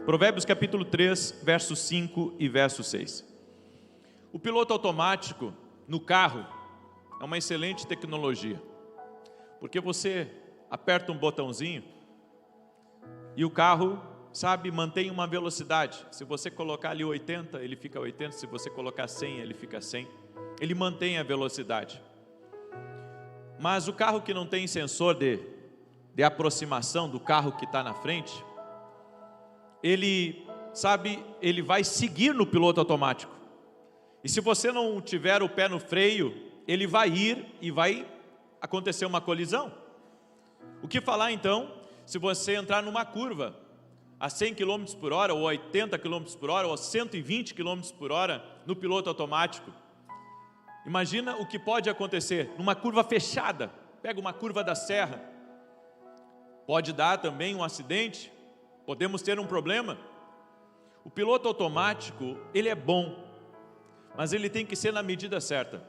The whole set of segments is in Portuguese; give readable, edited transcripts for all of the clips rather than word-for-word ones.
Provérbios capítulo 3, versos 5 e verso 6. O piloto automático no carro é uma excelente tecnologia, porque você aperta um botãozinho e o carro, mantém uma velocidade. Se você colocar ali 80, ele fica 80, se você colocar 100, ele fica 100. Ele mantém a velocidade. Mas o carro que não tem sensor de aproximação do carro que está na frente, ele vai seguir no piloto automático. E se você não tiver o pé no freio, ele vai ir e vai acontecer uma colisão. O que falar então, se você entrar numa curva a 100 km por hora, ou 80 km por hora, ou 120 km por hora no piloto automático? Imagina o que pode acontecer numa curva fechada. Pega uma curva da serra, pode dar também um acidente, podemos ter um problema. O piloto automático, ele é bom, mas ele tem que ser na medida certa.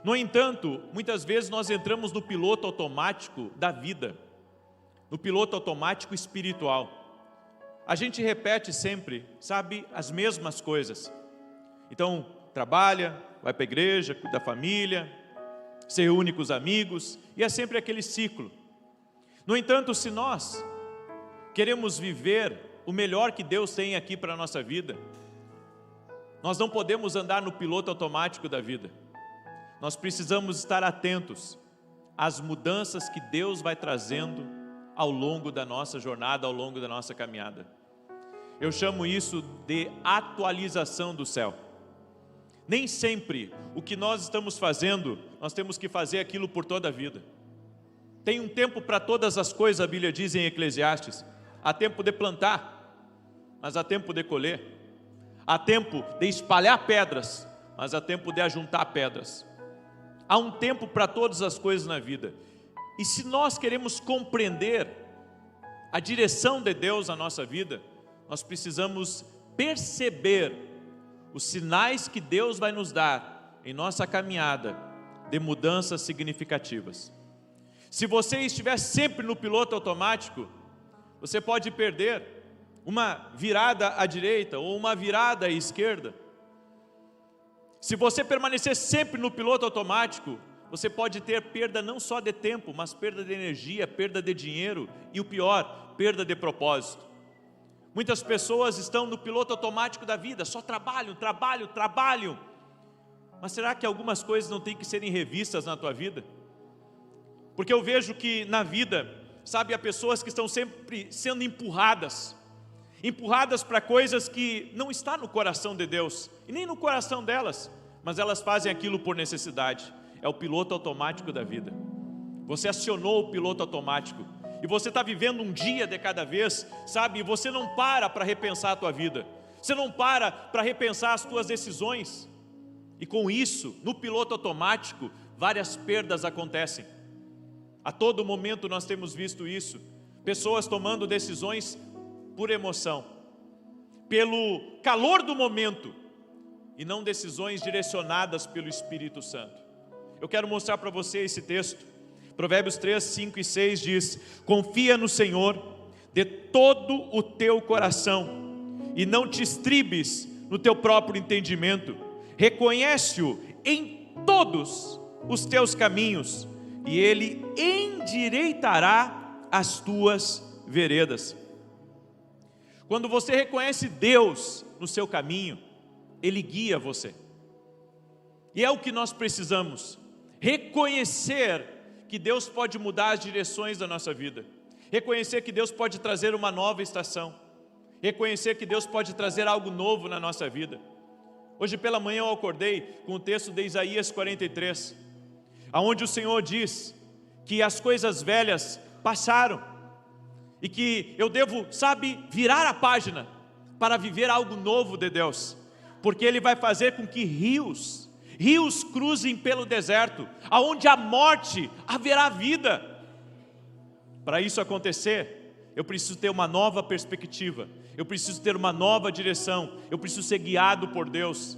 No entanto, muitas vezes nós entramos no piloto automático da vida, no piloto automático espiritual. A gente repete sempre, as mesmas coisas. Então, trabalha, vai para a igreja, cuida da família, se reúne com os amigos, e é sempre aquele ciclo. No entanto, se nós queremos viver o melhor que Deus tem aqui para a nossa vida, nós não podemos andar no piloto automático da vida. Nós precisamos estar atentos às mudanças que Deus vai trazendo ao longo da nossa jornada, ao longo da nossa caminhada. Eu chamo isso de atualização do céu. Nem sempre o que nós estamos fazendo, nós temos que fazer aquilo por toda a vida. Tem um tempo para todas as coisas, a Bíblia diz em Eclesiastes. Há tempo de plantar, mas há tempo de colher. Há tempo de espalhar pedras, mas há tempo de ajuntar pedras. Há um tempo para todas as coisas na vida. E se nós queremos compreender a direção de Deus na nossa vida, nós precisamos perceber os sinais que Deus vai nos dar em nossa caminhada de mudanças significativas. Se você estiver sempre no piloto automático, você pode perder uma virada à direita ou uma virada à esquerda. Se você permanecer sempre no piloto automático, você pode ter perda não só de tempo, mas perda de energia, perda de dinheiro e o pior, perda de propósito. Muitas pessoas estão no piloto automático da vida, só trabalham. Mas será que algumas coisas não têm que serem revistas na tua vida? Porque eu vejo que na vida, há pessoas que estão sempre sendo empurradas para coisas que não estão no coração de Deus, e nem no coração delas, mas elas fazem aquilo por necessidade. É o piloto automático da vida. Você acionou o piloto automático e você está vivendo um dia de cada vez, e você não para repensar a tua vida. Você não para repensar as tuas decisões. E com isso, no piloto automático, várias perdas acontecem. A todo momento nós temos visto isso. Pessoas tomando decisões por emoção, pelo calor do momento, e não decisões direcionadas pelo Espírito Santo. Eu quero mostrar para você esse texto. Provérbios 3, 5 e 6 diz: confia no Senhor de todo o teu coração e não te estribes no teu próprio entendimento. Reconhece-o em todos os teus caminhos e Ele endireitará as tuas veredas. Quando você reconhece Deus no seu caminho, Ele guia você. E é o que nós precisamos. Reconhecer que Deus pode mudar as direções da nossa vida. Reconhecer que Deus pode trazer uma nova estação. Reconhecer que Deus pode trazer algo novo na nossa vida. Hoje pela manhã eu acordei com o texto de Isaías 43, onde o Senhor diz que as coisas velhas passaram e que eu devo, virar a página para viver algo novo de Deus, porque Ele vai fazer com que rios cruzem pelo deserto, aonde a morte haverá vida. Para isso acontecer, eu preciso ter uma nova perspectiva, eu preciso ter uma nova direção, eu preciso ser guiado por Deus,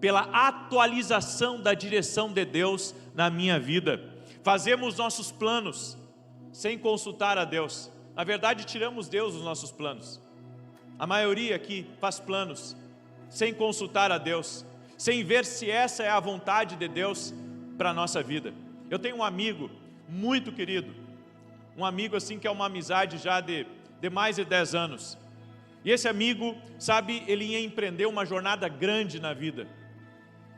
pela atualização da direção de Deus na minha vida. Fazemos nossos planos sem consultar a Deus. Na verdade, tiramos Deus dos nossos planos. A maioria aqui faz planos sem consultar a Deus, sem ver se essa é a vontade de Deus para a nossa vida. Eu tenho um amigo muito querido, um amigo assim que é uma amizade já de mais de 10 anos. E esse amigo, sabe, ele ia empreender uma jornada grande na vida.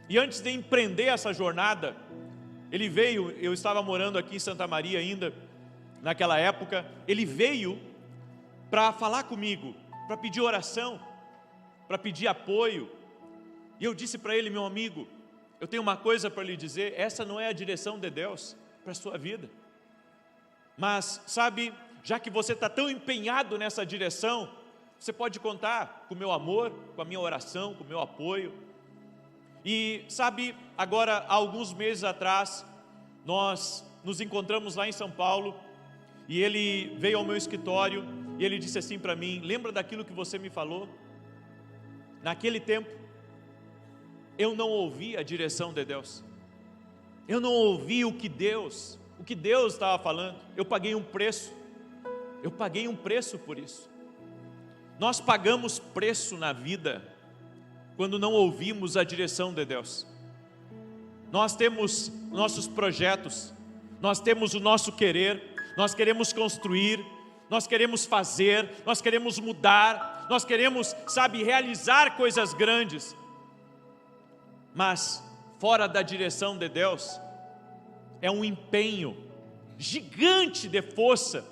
E antes de empreender essa jornada, ele veio, eu estava morando aqui em Santa Maria ainda, naquela época, ele veio para falar comigo, para pedir oração, para pedir apoio. E eu disse para ele: meu amigo, eu tenho uma coisa para lhe dizer, essa não é a direção de Deus para a sua vida. Mas, sabe, já que você está tão empenhado nessa direção, você pode contar com o meu amor, com a minha oração, com o meu apoio. E sabe, agora, há alguns meses atrás, nós nos encontramos lá em São Paulo, e ele veio ao meu escritório, e ele disse assim para mim: lembra daquilo que você me falou? Naquele tempo, eu não ouvi a direção de Deus, eu não ouvi o que Deus estava falando. Eu paguei um preço por isso. Nós pagamos preço na vida quando não ouvimos a direção de Deus. Nós temos nossos projetos, nós temos o nosso querer, nós queremos construir, nós queremos fazer, nós queremos mudar, nós queremos, sabe, realizar coisas grandes. Mas fora da direção de Deus, é um empenho gigante de força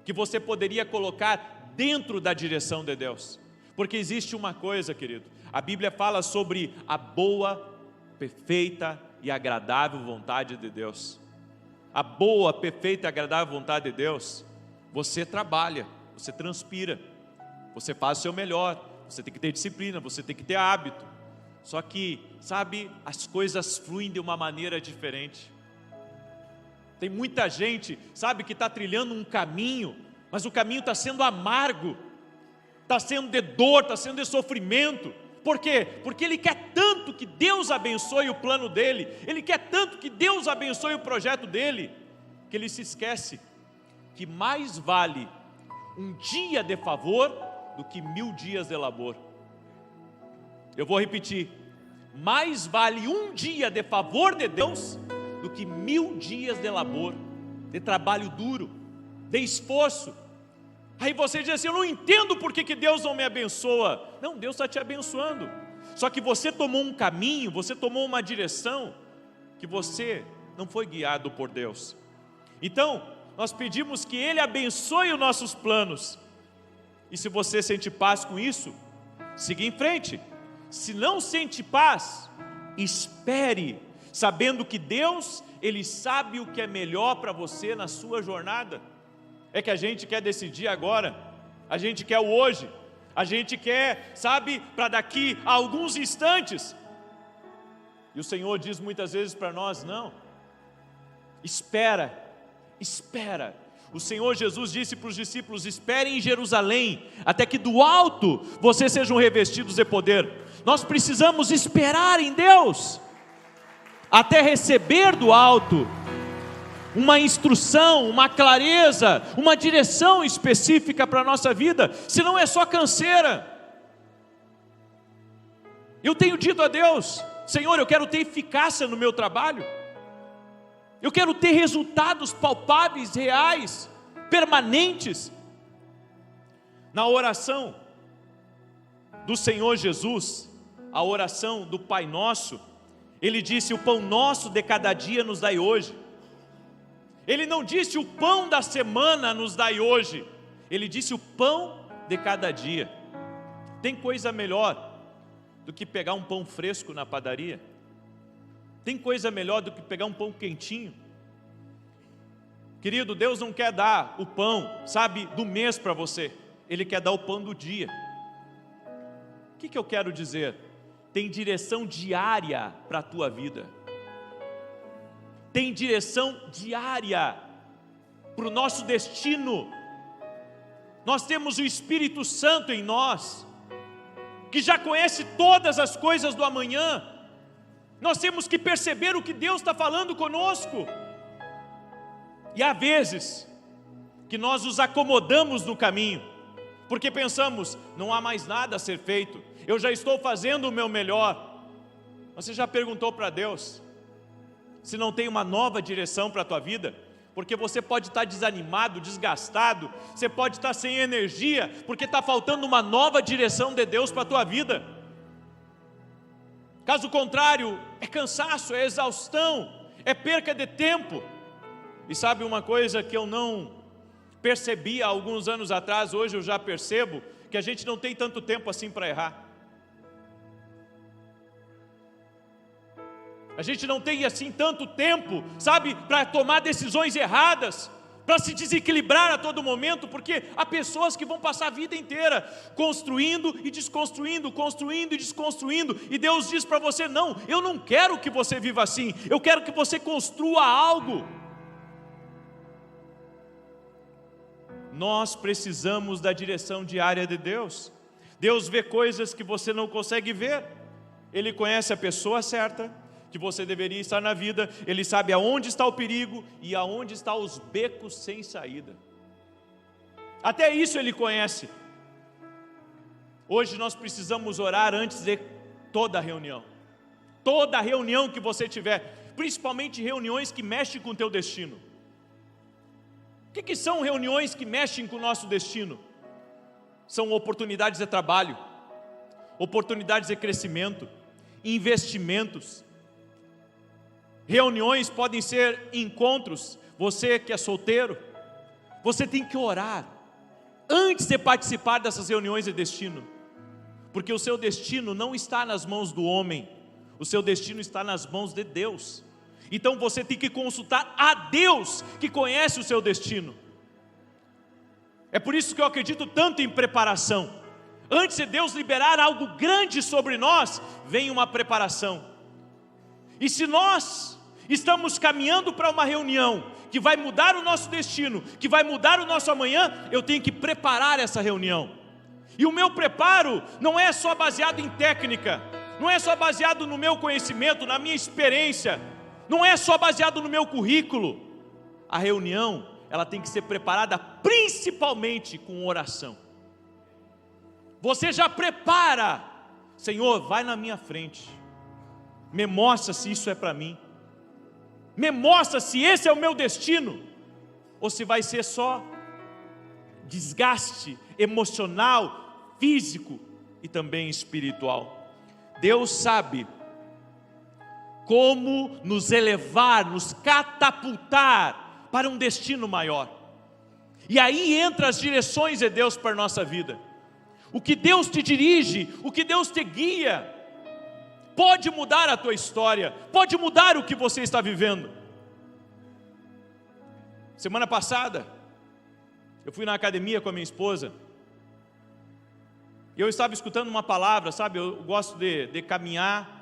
que você poderia colocar dentro da direção de Deus. Porque existe uma coisa, querido, a Bíblia fala sobre a boa, perfeita e agradável vontade de Deus. A boa, perfeita e agradável vontade de Deus, você trabalha, você transpira, você faz o seu melhor, você tem que ter disciplina, você tem que ter hábito. Só que, sabe, as coisas fluem de uma maneira diferente. Tem muita gente, sabe, que está trilhando um caminho, mas o caminho está sendo amargo, está sendo de dor, está sendo de sofrimento. Por quê? Porque ele quer tanto que Deus abençoe o plano dele, ele quer tanto que Deus abençoe o projeto dele, que ele se esquece que mais vale um dia de favor do que 1000 dias de labor. Eu vou repetir: mais vale um dia de favor de Deus do que 1000 dias de labor, de trabalho duro, de esforço. Aí você diz assim: eu não entendo por que Deus não me abençoa. Não, Deus está te abençoando, só que você tomou um caminho, você tomou uma direção, que você não foi guiado por Deus. Então, nós pedimos que Ele abençoe os nossos planos, e se você sente paz com isso, siga em frente. Se não sente paz, espere, sabendo que Deus, Ele sabe o que é melhor para você na sua jornada. É que a gente quer decidir agora, a gente quer o hoje, a gente quer, sabe, para daqui a alguns instantes. E o Senhor diz muitas vezes para nós: não, espera. O Senhor Jesus disse para os discípulos: esperem em Jerusalém, até que do alto vocês sejam revestidos de poder. Nós precisamos esperar em Deus, até receber do alto uma instrução, uma clareza, uma direção específica para a nossa vida, senão é só canseira. Eu tenho dito a Deus: Senhor, eu quero ter eficácia no meu trabalho, eu quero ter resultados palpáveis, reais, permanentes. Na oração do Senhor Jesus, a oração do Pai Nosso, Ele disse: o pão nosso de cada dia nos dai hoje. Ele não disse: o pão da semana nos dai hoje. Ele disse: o pão de cada dia. Tem coisa melhor do que pegar um pão fresco na padaria? Tem coisa melhor do que pegar um pão quentinho? Querido, Deus não quer dar o pão, sabe, do mês para você. Ele quer dar o pão do dia. O que eu quero dizer? Tem direção diária para a tua vida. Tem direção diária para o nosso destino. Nós temos o Espírito Santo em nós, que já conhece todas as coisas do amanhã. Nós temos que perceber o que Deus está falando conosco. E há vezes que nós nos acomodamos no caminho, porque pensamos, não há mais nada a ser feito, eu já estou fazendo o meu melhor. Você já perguntou para Deus se não tem uma nova direção para a tua vida? Porque você pode estar desanimado, desgastado, você pode estar sem energia, porque está faltando uma nova direção de Deus para a tua vida. Caso contrário, é cansaço, é exaustão, é perca de tempo. E sabe uma coisa que eu não percebi há alguns anos atrás, hoje eu já percebo, que a gente não tem tanto tempo assim para errar. A gente não tem assim tanto tempo, sabe, para tomar decisões erradas, para se desequilibrar a todo momento, porque há pessoas que vão passar a vida inteira construindo e desconstruindo, construindo e desconstruindo, e Deus diz para você, não, eu não quero que você viva assim, eu quero que você construa algo. Nós precisamos da direção diária de Deus. Deus vê coisas que você não consegue ver, Ele conhece a pessoa certa, que você deveria estar na vida, Ele sabe aonde está o perigo e aonde estão os becos sem saída. Até isso Ele conhece. Hoje nós precisamos orar antes de toda reunião. Toda reunião que você tiver, principalmente reuniões que mexem com o teu destino. O que são reuniões que mexem com o nosso destino? São oportunidades de trabalho, oportunidades de crescimento, investimentos. Reuniões podem ser encontros. Você que é solteiro, você tem que orar antes de participar dessas reuniões de destino, porque o seu destino não está nas mãos do homem, o seu destino está nas mãos de Deus. Então você tem que consultar a Deus, que conhece o seu destino. É por isso que eu acredito tanto em preparação. Antes de Deus liberar algo grande sobre nós, vem uma preparação. E se nós estamos caminhando para uma reunião que vai mudar o nosso destino, que vai mudar o nosso amanhã, eu tenho que preparar essa reunião. E o meu preparo não é só baseado em técnica, não é só baseado no meu conhecimento, na minha experiência, não é só baseado no meu currículo. A reunião, ela tem que ser preparada principalmente com oração. Você já prepara, Senhor, vai na minha frente, me mostra se isso é para mim, me mostra se esse é o meu destino, ou se vai ser só desgaste emocional, físico e também espiritual. Deus sabe como nos elevar, nos catapultar para um destino maior. E aí entra as direções de Deus para a nossa vida. O que Deus te dirige, o que Deus te guia, pode mudar a tua história, pode mudar o que você está vivendo. Semana passada, eu fui na academia com a minha esposa, e eu estava escutando uma palavra, sabe, eu gosto de caminhar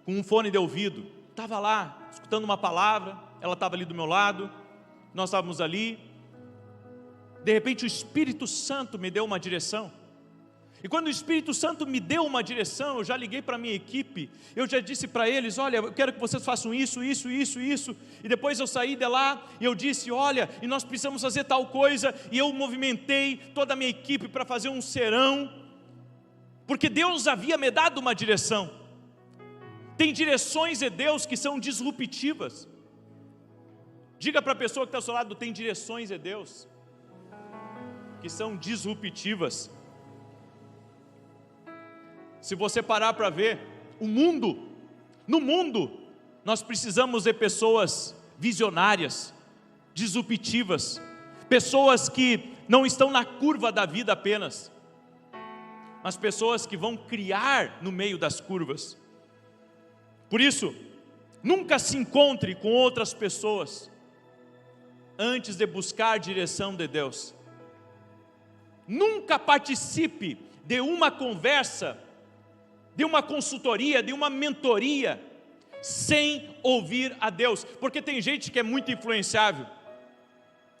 com um fone de ouvido. Estava lá, escutando uma palavra, ela estava ali do meu lado, nós estávamos ali, de repente o Espírito Santo me deu uma direção. E quando o Espírito Santo me deu uma direção, eu já liguei para a minha equipe, eu já disse para eles, olha, eu quero que vocês façam isso, e depois eu saí de lá, e eu disse, olha, e nós precisamos fazer tal coisa, e eu movimentei toda a minha equipe para fazer um serão, porque Deus havia me dado uma direção. Tem direções de Deus que são disruptivas. Diga para a pessoa que está ao seu lado, tem direções de Deus que são disruptivas. Se você parar para ver, no mundo, nós precisamos de pessoas visionárias, disruptivas, pessoas que não estão na curva da vida apenas, mas pessoas que vão criar no meio das curvas. Por isso, nunca se encontre com outras pessoas antes de buscar a direção de Deus. Nunca participe de uma conversa, de uma consultoria, de uma mentoria, sem ouvir a Deus, porque tem gente que é muito influenciável,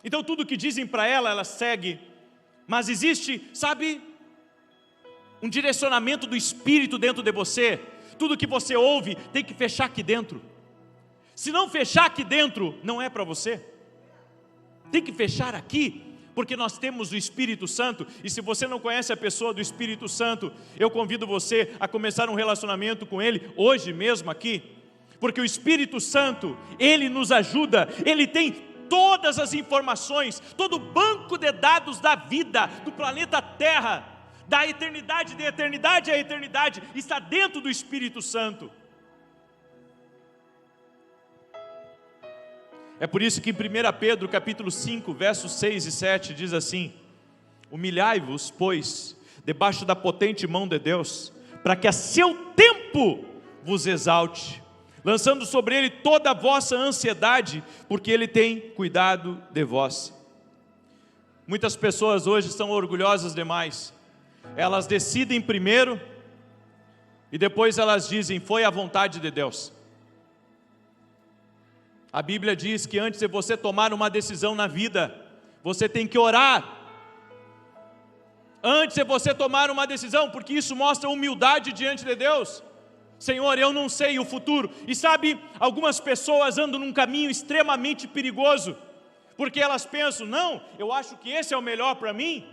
então tudo que dizem para ela, ela segue, mas existe, sabe, um direcionamento do Espírito dentro de você. Tudo que você ouve tem que fechar aqui dentro. Se não fechar aqui dentro, não é para você. Tem que fechar aqui, porque nós temos o Espírito Santo. E se você não conhece a pessoa do Espírito Santo, eu convido você a começar um relacionamento com Ele, hoje mesmo aqui, porque o Espírito Santo, Ele nos ajuda, Ele tem todas as informações, todo o banco de dados da vida, do planeta Terra, da eternidade, de eternidade a eternidade, está dentro do Espírito Santo. É por isso que em 1 Pedro capítulo 5, versos 6 e 7 diz assim: humilhai-vos, pois, debaixo da potente mão de Deus, para que a seu tempo vos exalte, lançando sobre Ele toda a vossa ansiedade, porque Ele tem cuidado de vós. Muitas pessoas hoje são orgulhosas demais, elas decidem primeiro, e depois elas dizem, foi a vontade de Deus. A Bíblia diz que antes de você tomar uma decisão na vida, você tem que orar. Antes de você tomar uma decisão, porque isso mostra humildade diante de Deus. Senhor, eu não sei o futuro. E sabe, algumas pessoas andam num caminho extremamente perigoso, porque elas pensam, não, eu acho que esse é o melhor para mim.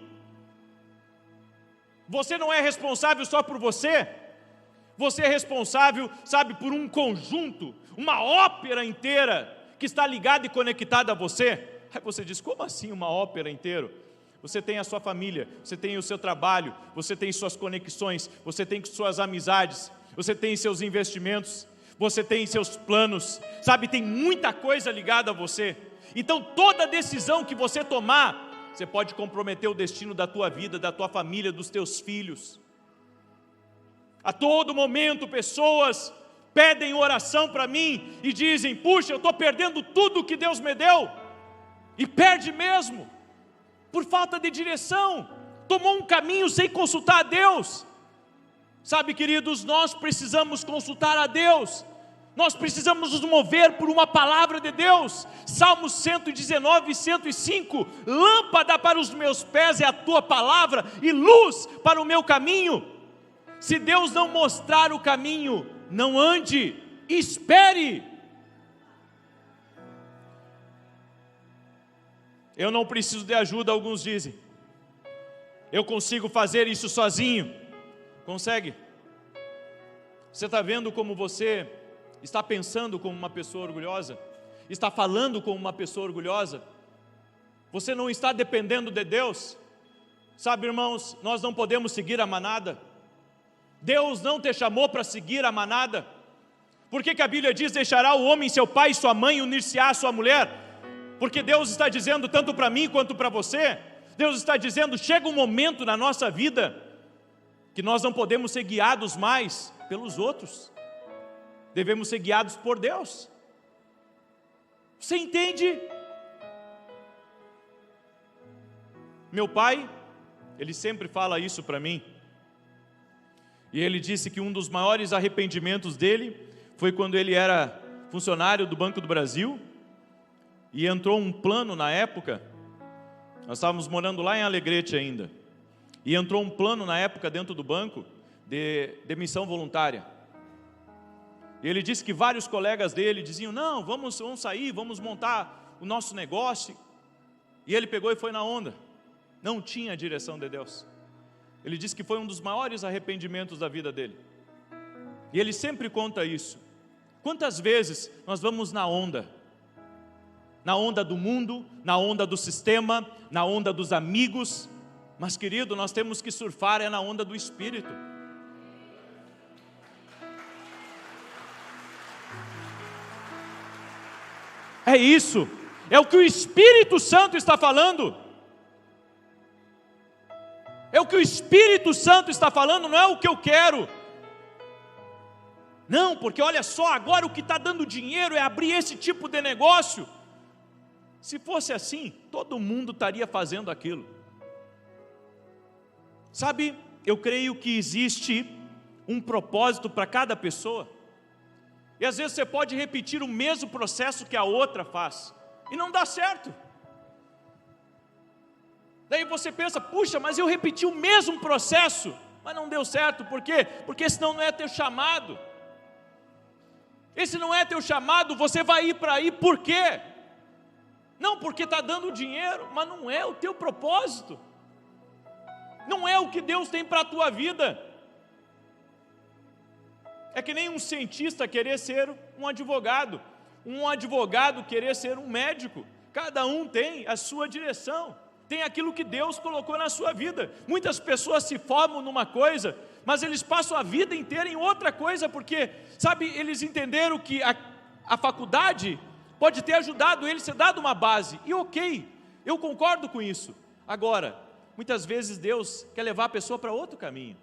Você não é responsável só por você. Você é responsável, sabe, por um conjunto, uma ópera inteira que está ligada e conectada a você. Aí você diz, como assim uma ópera inteira? Você tem a sua família, você tem o seu trabalho, você tem suas conexões, você tem suas amizades, você tem seus investimentos, você tem seus planos, sabe, tem muita coisa ligada a você. Então toda decisão que você tomar, você pode comprometer o destino da tua vida, da tua família, dos teus filhos. A todo momento pessoas pedem oração para mim e dizem, puxa, eu estou perdendo tudo que Deus me deu, e perde mesmo, por falta de direção, tomou um caminho sem consultar a Deus. Sabe, queridos, nós precisamos consultar a Deus, nós precisamos nos mover por uma palavra de Deus. Salmos 119 e 105, lâmpada para os meus pés é a tua palavra, e luz para o meu caminho. Se Deus não mostrar o caminho, não ande, espere. Eu não preciso de ajuda, alguns dizem. Eu consigo fazer isso sozinho. Consegue? Você está vendo como você está pensando como uma pessoa orgulhosa? Está falando como uma pessoa orgulhosa? Você não está dependendo de Deus? Sabe, irmãos, nós não podemos seguir a manada. Deus não te chamou para seguir a manada. Por que a Bíblia diz, deixará o homem seu pai e sua mãe, unir-se-á à sua mulher? Porque Deus está dizendo, tanto para mim quanto para você, Deus está dizendo, chega um momento na nossa vida, que nós não podemos ser guiados mais pelos outros, devemos ser guiados por Deus. Você entende? Meu pai, ele sempre fala isso para mim, e ele disse que um dos maiores arrependimentos dele foi quando ele era funcionário do Banco do Brasil, e entrou um plano na época, nós estávamos morando lá em Alegrete ainda, e entrou um plano na época dentro do banco, de demissão voluntária. E ele disse que vários colegas dele diziam, não, vamos sair, vamos montar o nosso negócio, e ele pegou e foi na onda, não tinha a direção de Deus. Ele disse que foi um dos maiores arrependimentos da vida dele, e ele sempre conta isso. Quantas vezes nós vamos na onda do mundo, na onda do sistema, na onda dos amigos, mas querido, nós temos que surfar na onda do Espírito. É isso, é o que o Espírito Santo está falando. É o que o Espírito Santo está falando, não é o que eu quero. Não, porque olha só, agora o que está dando dinheiro é abrir esse tipo de negócio. Se fosse assim, todo mundo estaria fazendo aquilo. Sabe, eu creio que existe um propósito para cada pessoa. E às vezes você pode repetir o mesmo processo que a outra faz, e não dá certo. Daí você pensa, puxa, mas eu repeti o mesmo processo, mas não deu certo. Por quê? Porque esse não é teu chamado. Esse não é teu chamado, você vai ir para aí por quê? Não, porque está dando dinheiro, mas não é o teu propósito. Não é o que Deus tem para a tua vida. É que nem um cientista querer ser um advogado querer ser um médico. Cada um tem a sua direção, tem aquilo que Deus colocou na sua vida. Muitas pessoas se formam numa coisa, mas eles passam a vida inteira em outra coisa, porque, sabe, eles entenderam que a faculdade pode ter ajudado eles a ser dado uma base, e ok, eu concordo com isso. Agora, muitas vezes Deus quer levar a pessoa para outro caminho.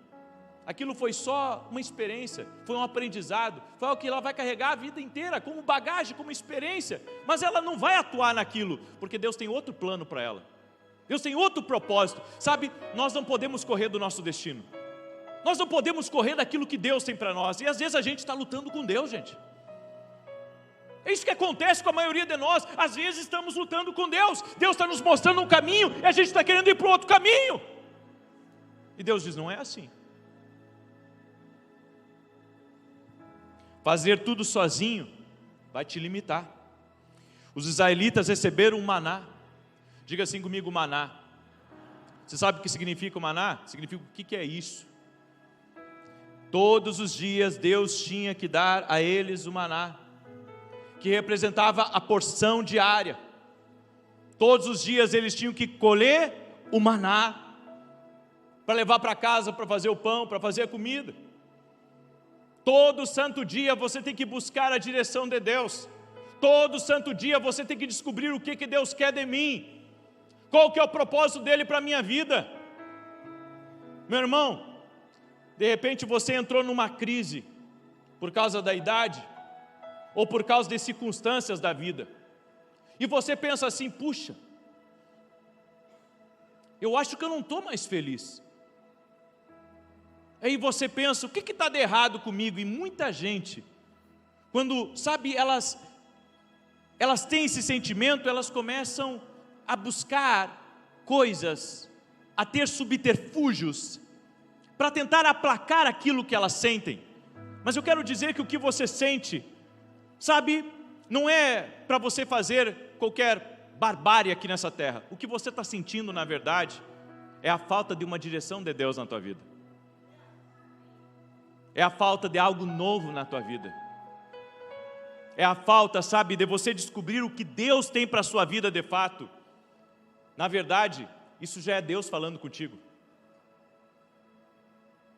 Aquilo foi só uma experiência, foi um aprendizado, foi algo que ela vai carregar a vida inteira, como bagagem, como experiência, mas ela não vai atuar naquilo, porque Deus tem outro plano para ela, Deus tem outro propósito. Sabe, nós não podemos correr do nosso destino, nós não podemos correr daquilo que Deus tem para nós, e às vezes a gente está lutando com Deus, gente. É isso que acontece com a maioria de nós, às vezes estamos lutando com Deus, Deus está nos mostrando um caminho, e a gente está querendo ir para o outro caminho, e Deus diz, não é assim. Fazer tudo sozinho vai te limitar. Os israelitas receberam um maná. Diga assim comigo, maná. Você sabe o que significa o maná? Significa o que é isso? Todos os dias Deus tinha que dar a eles o maná, que representava a porção diária. Todos os dias eles tinham que colher o maná, para levar para casa, para fazer o pão, para fazer a comida. Todo santo dia você tem que buscar a direção de Deus. Todo santo dia você tem que descobrir o que Deus quer de mim. Qual que é o propósito dele para a minha vida. Meu irmão, de repente você entrou numa crise por causa da idade, ou por causa de circunstâncias da vida, e você pensa assim, puxa, eu acho que eu não estou mais feliz. Aí você pensa, o que está de errado comigo? E muita gente, quando, sabe, elas têm esse sentimento, elas começam a buscar coisas, a ter subterfúgios, para tentar aplacar aquilo que elas sentem. Mas eu quero dizer que o que você sente, sabe, não é para você fazer qualquer barbárie aqui nessa terra. O que você está sentindo, na verdade, é a falta de uma direção de Deus na tua vida. É a falta de algo novo na tua vida. É a falta, sabe, de você descobrir o que Deus tem para a sua vida de fato. Na verdade, isso já é Deus falando contigo.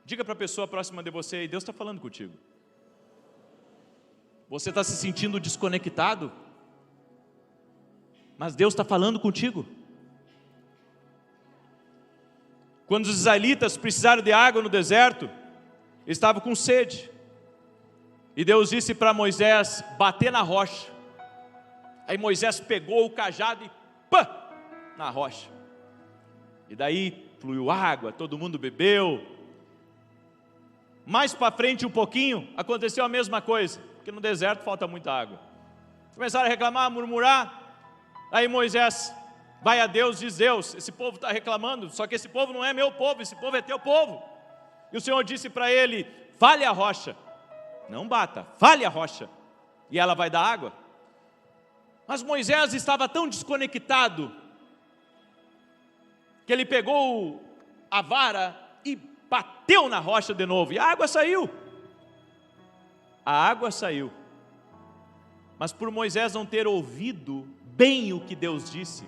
Diga para a pessoa próxima de você, Deus está falando contigo. Você está se sentindo desconectado, mas Deus está falando contigo. Quando os israelitas precisaram de água no deserto, eles estavam com sede, e Deus disse para Moisés bater na rocha. Aí Moisés pegou o cajado e pã, na rocha, e daí fluiu água, todo mundo bebeu. Mais para frente um pouquinho, aconteceu a mesma coisa, porque no deserto falta muita água. Começaram a reclamar, a murmurar. Aí Moisés vai a Deus, diz, Deus, esse povo está reclamando, só que esse povo não é meu povo, esse povo é teu povo. E o Senhor disse para ele, fale a rocha, não bata, fale a rocha, e ela vai dar água. Mas Moisés estava tão desconectado, que ele pegou a vara e bateu na rocha de novo, e a água saiu. A água saiu, mas por Moisés não ter ouvido bem o que Deus disse,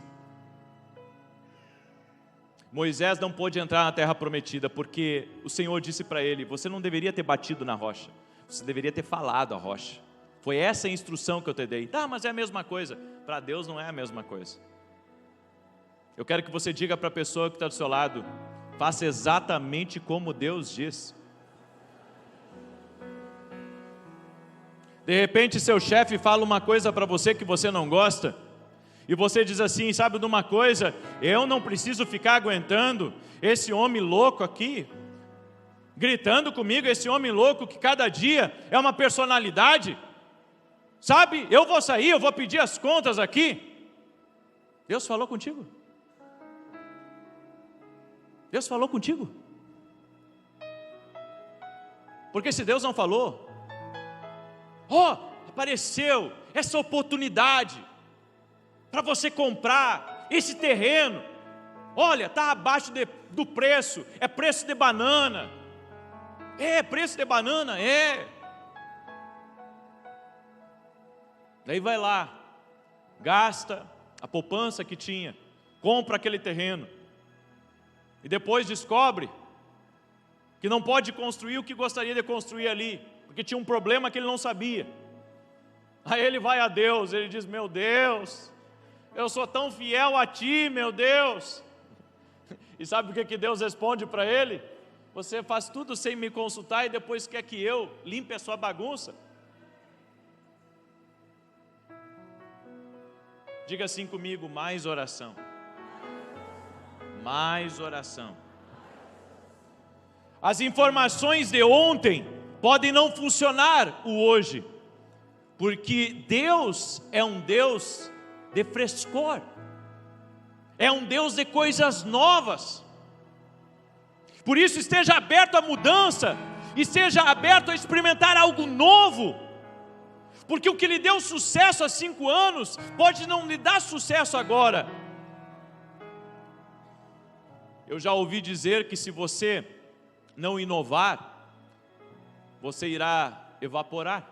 Moisés não pôde entrar na terra prometida, porque o Senhor disse para ele, você não deveria ter batido na rocha, você deveria ter falado a rocha. Foi essa a instrução que eu te dei. Tá, mas é a mesma coisa. Para Deus não é a mesma coisa. Eu quero que você diga para a pessoa que está do seu lado, faça exatamente como Deus diz. De repente seu chefe fala uma coisa para você que você não gosta, e você diz assim, sabe de uma coisa, eu não preciso ficar aguentando esse homem louco aqui, gritando comigo, esse homem louco que cada dia é uma personalidade, sabe, eu vou sair, eu vou pedir as contas aqui. Deus falou contigo? Deus falou contigo? Porque se Deus não falou, apareceu essa oportunidade, para você comprar esse terreno. Olha, está abaixo do preço, é preço de banana. É, preço de banana, é. Daí vai lá, gasta a poupança que tinha, compra aquele terreno. E depois descobre que não pode construir o que gostaria de construir ali, porque tinha um problema que ele não sabia. Aí ele vai a Deus, ele diz: meu Deus, eu sou tão fiel a Ti, meu Deus. E sabe o que Deus responde para ele? Você faz tudo sem me consultar e depois quer que eu limpe a sua bagunça? Diga assim comigo: mais oração. Mais oração. As informações de ontem podem não funcionar o hoje, porque Deus é um Deus de frescor, é um Deus de coisas novas. Por isso esteja aberto à mudança, esteja aberto a experimentar algo novo, porque o que lhe deu sucesso há 5 anos, pode não lhe dar sucesso agora. Eu já ouvi dizer que se você não inovar, você irá evaporar.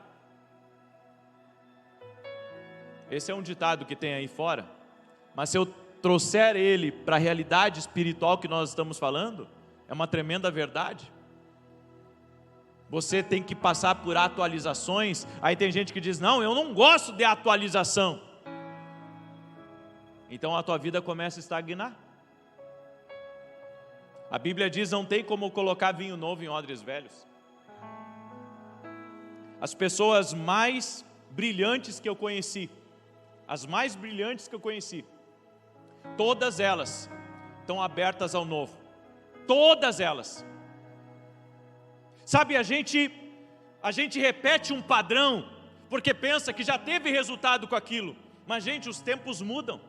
Esse é um ditado que tem aí fora, mas se eu trouxer ele para a realidade espiritual que nós estamos falando, é uma tremenda verdade. Você tem que passar por atualizações. Aí tem gente que diz: não, eu não gosto de atualização. Então a tua vida começa a estagnar. A Bíblia diz: não tem como colocar vinho novo em odres velhos. As pessoas mais brilhantes que eu conheci, todas elas estão abertas ao novo. Todas elas. Sabe, a gente repete um padrão, porque pensa que já teve resultado com aquilo. Mas gente, os tempos mudam.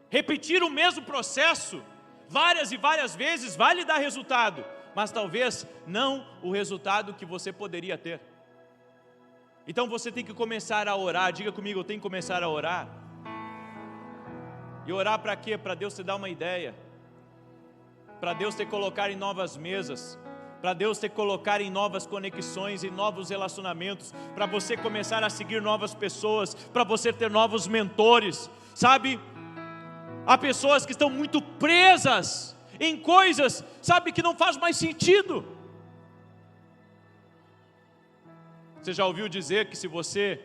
Repetir o mesmo processo várias e várias vezes vai lhe dar resultado, mas talvez não o resultado que você poderia ter. Então você tem que começar a orar. Diga comigo: eu tenho que começar a orar. E orar para quê? Para Deus te dar uma ideia, para Deus te colocar em novas mesas, para Deus te colocar em novas conexões, em novos relacionamentos, para você começar a seguir novas pessoas, para você ter novos mentores. Sabe, há pessoas que estão muito presas em coisas, sabe, que não faz mais sentido. Você já ouviu dizer que se você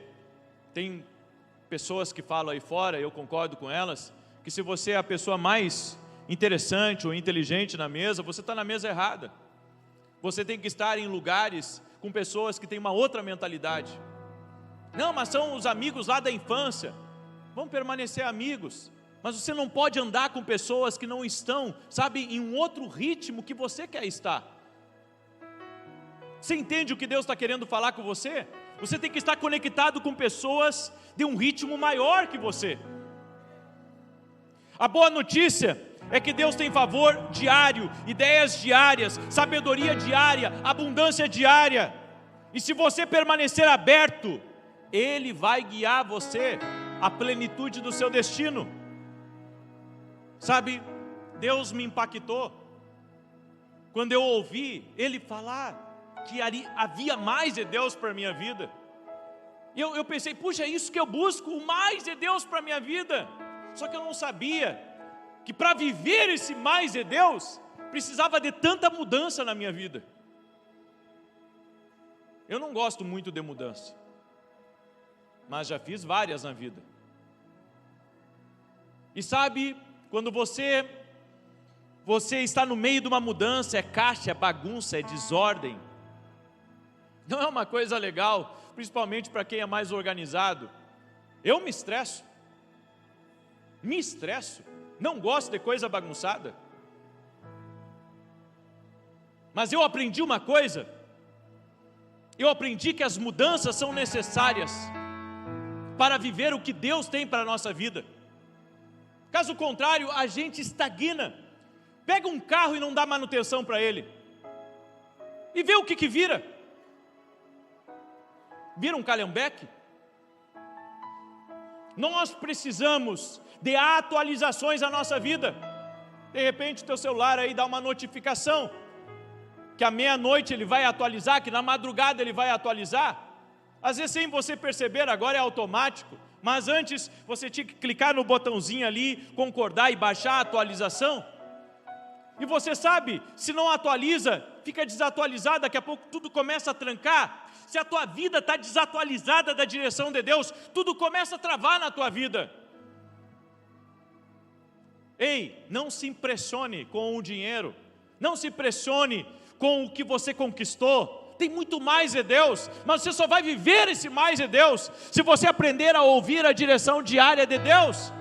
tem pessoas que falam aí fora, eu concordo com elas, que se você é a pessoa mais interessante ou inteligente na mesa, você está na mesa errada. Você tem que estar em lugares com pessoas que têm uma outra mentalidade. Não, mas são os amigos lá da infância. Vão permanecer amigos, mas você não pode andar com pessoas que não estão, sabe, em um outro ritmo que você quer estar. Você entende o que Deus está querendo falar com você? Você tem que estar conectado com pessoas de um ritmo maior que você. A boa notícia é que Deus tem favor diário, ideias diárias, sabedoria diária, abundância diária. E se você permanecer aberto, Ele vai guiar você à plenitude do seu destino. Sabe, Deus me impactou quando eu ouvi Ele falar que havia mais de Deus para a minha vida. E eu pensei: puxa, é isso que eu busco, o mais de Deus para a minha vida. Só que eu não sabia que para viver esse mais de Deus, precisava de tanta mudança na minha vida. Eu não gosto muito de mudança, mas já fiz várias na vida. E sabe, quando você está no meio de uma mudança, é caixa, é bagunça, é desordem, não é uma coisa legal, principalmente para quem é mais organizado. Eu me estresso, não gosto de coisa bagunçada. Mas eu aprendi uma coisa, eu aprendi que as mudanças são necessárias para viver o que Deus tem para a nossa vida. Caso contrário, a gente estagna. Pega um carro e não dá manutenção para ele, e vê o que vira. Vira um calhambeque. Nós precisamos de atualizações na nossa vida. De repente o teu celular aí dá uma notificação, que à meia-noite ele vai atualizar, que na madrugada ele vai atualizar. Às vezes sem você perceber, agora é automático. Mas antes você tinha que clicar no botãozinho ali, concordar e baixar a atualização. E você sabe, se não atualiza, fica desatualizado, daqui a pouco tudo começa a trancar. Se a tua vida está desatualizada da direção de Deus, tudo começa a travar na tua vida. Ei, não se impressione com o dinheiro, não se impressione com o que você conquistou. Tem muito mais de Deus, mas você só vai viver esse mais de Deus se você aprender a ouvir a direção diária de Deus.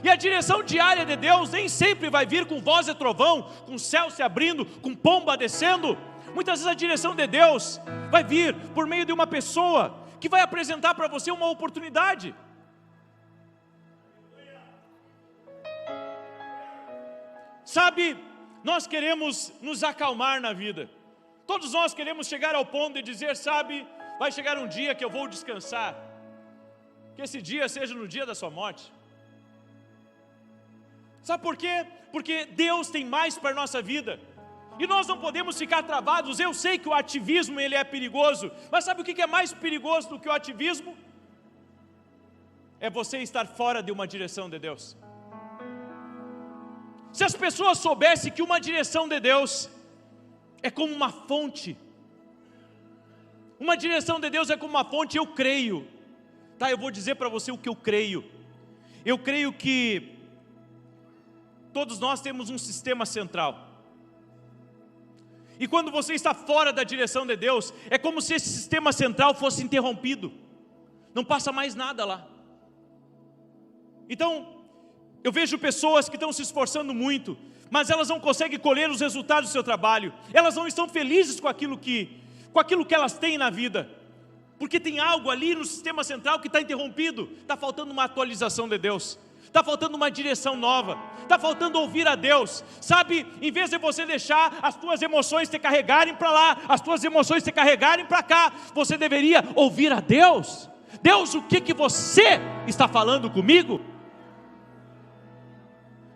E a direção diária de Deus nem sempre vai vir com voz e trovão, com o céu se abrindo, com pomba descendo. Muitas vezes a direção de Deus vai vir por meio de uma pessoa que vai apresentar para você uma oportunidade. Sabe, nós queremos nos acalmar na vida. Todos nós queremos chegar ao ponto de dizer, sabe, vai chegar um dia que eu vou descansar. Que esse dia seja no dia da sua morte. Sabe por quê? Porque Deus tem mais para a nossa vida. E nós não podemos ficar travados. Eu sei que o ativismo ele é perigoso. Mas sabe o que é mais perigoso do que o ativismo? É você estar fora de uma direção de Deus. Se as pessoas soubessem que uma direção de Deus é como uma fonte. Uma direção de Deus é como uma fonte, eu creio. Tá, eu vou dizer para você o que eu creio. Eu creio que todos nós temos um sistema central. E quando você está fora da direção de Deus, é como se esse sistema central fosse interrompido. Não passa mais nada lá. Então, eu vejo pessoas que estão se esforçando muito, mas elas não conseguem colher os resultados do seu trabalho. Elas não estão felizes com aquilo que elas têm na vida. Porque tem algo ali no sistema central que está interrompido. Está faltando uma atualização de Deus. Está faltando uma direção nova, está faltando ouvir a Deus. Sabe, em vez de você deixar as tuas emoções te carregarem para lá, as tuas emoções te carregarem para cá, você deveria ouvir a Deus. Deus, o que você está falando comigo?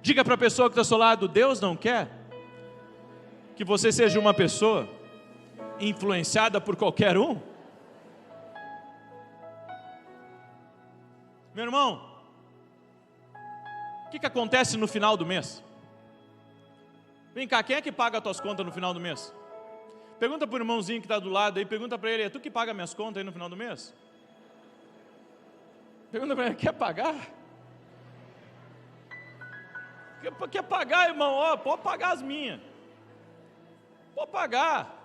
Diga para a pessoa que está ao seu lado, Deus não quer que você seja uma pessoa influenciada por qualquer um. Meu irmão, o que acontece no final do mês? Vem cá, quem é que paga as tuas contas no final do mês? Pergunta para o irmãozinho que está do lado aí, pergunta para ele, é tu que paga minhas contas aí no final do mês? Pergunta para ele, quer pagar? Quer pagar, irmão? Ó, pode pagar as minhas. Pode pagar.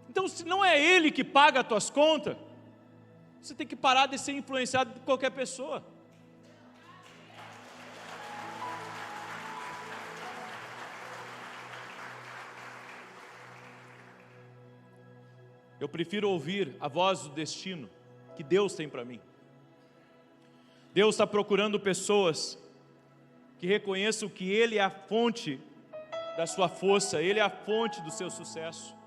Então, se não é ele que paga as tuas contas, você tem que parar de ser influenciado por qualquer pessoa. Eu prefiro ouvir a voz do destino que Deus tem para mim. Deus está procurando pessoas que reconheçam que Ele é a fonte da sua força, Ele é a fonte do seu sucesso.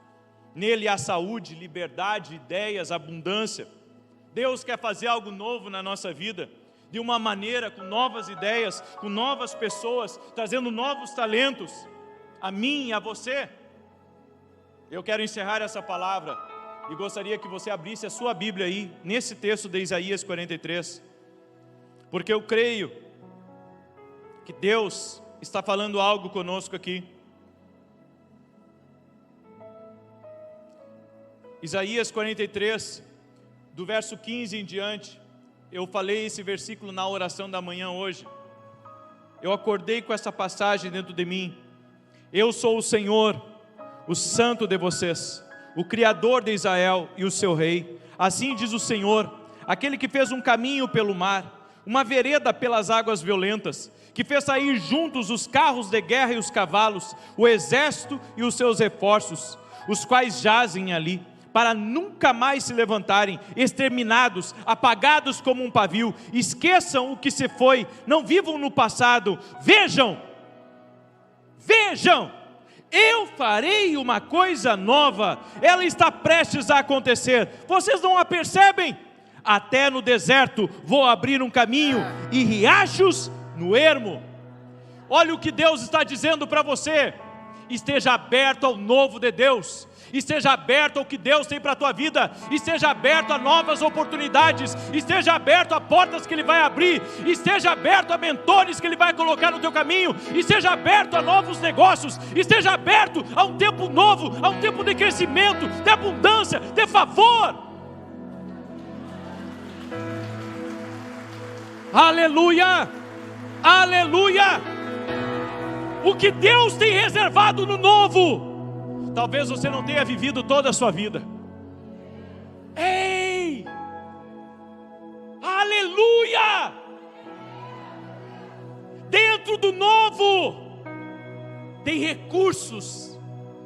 Nele há saúde, liberdade, ideias, abundância. Deus quer fazer algo novo na nossa vida, de uma maneira, com novas ideias, com novas pessoas, trazendo novos talentos, a mim e a você. Eu quero encerrar essa palavra, e gostaria que você abrisse a sua Bíblia aí, nesse texto de Isaías 43, porque eu creio que Deus está falando algo conosco aqui. Isaías 43, do verso 15 em diante, eu falei esse versículo na oração da manhã hoje. Eu acordei com essa passagem dentro de mim. Eu sou o Senhor, o Santo de vocês, o Criador de Israel e o seu Rei. Assim diz o Senhor, aquele que fez um caminho pelo mar, uma vereda pelas águas violentas, que fez sair juntos os carros de guerra e os cavalos, o exército e os seus reforços, os quais jazem ali, para nunca mais se levantarem, exterminados, apagados como um pavio. Esqueçam o que se foi, não vivam no passado. Vejam, Eu farei uma coisa nova, ela está prestes a acontecer. Vocês não a percebem? Até no deserto vou abrir um caminho e riachos no ermo. Olha o que Deus está dizendo para você. Esteja aberto ao novo de Deus. Esteja aberto ao que Deus tem para a tua vida. Esteja aberto a novas oportunidades. Esteja aberto a portas que Ele vai abrir. Esteja aberto a mentores que Ele vai colocar no teu caminho. Esteja aberto a novos negócios. Esteja aberto a um tempo novo, a um tempo de crescimento, de abundância, de favor. Aleluia! Aleluia! O que Deus tem reservado no novo, talvez você não tenha vivido toda a sua vida. Ei! Aleluia! Dentro do novo tem recursos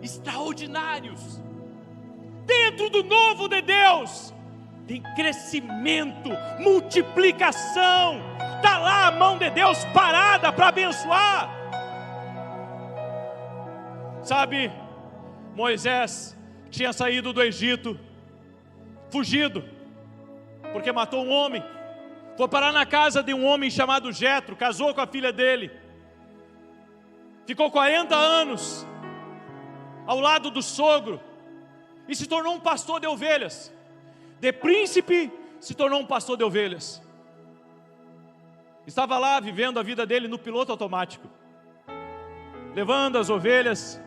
extraordinários. Dentro do novo de Deus tem crescimento, multiplicação. Está lá a mão de Deus parada para abençoar. Sabe, Moisés tinha saído do Egito, fugido, porque matou um homem. Foi parar na casa de um homem chamado Jetro, casou com a filha dele. Ficou 40 anos ao lado do sogro e se tornou um pastor de ovelhas. De príncipe se tornou um pastor de ovelhas. Estava lá vivendo a vida dele no piloto automático, levando as ovelhas,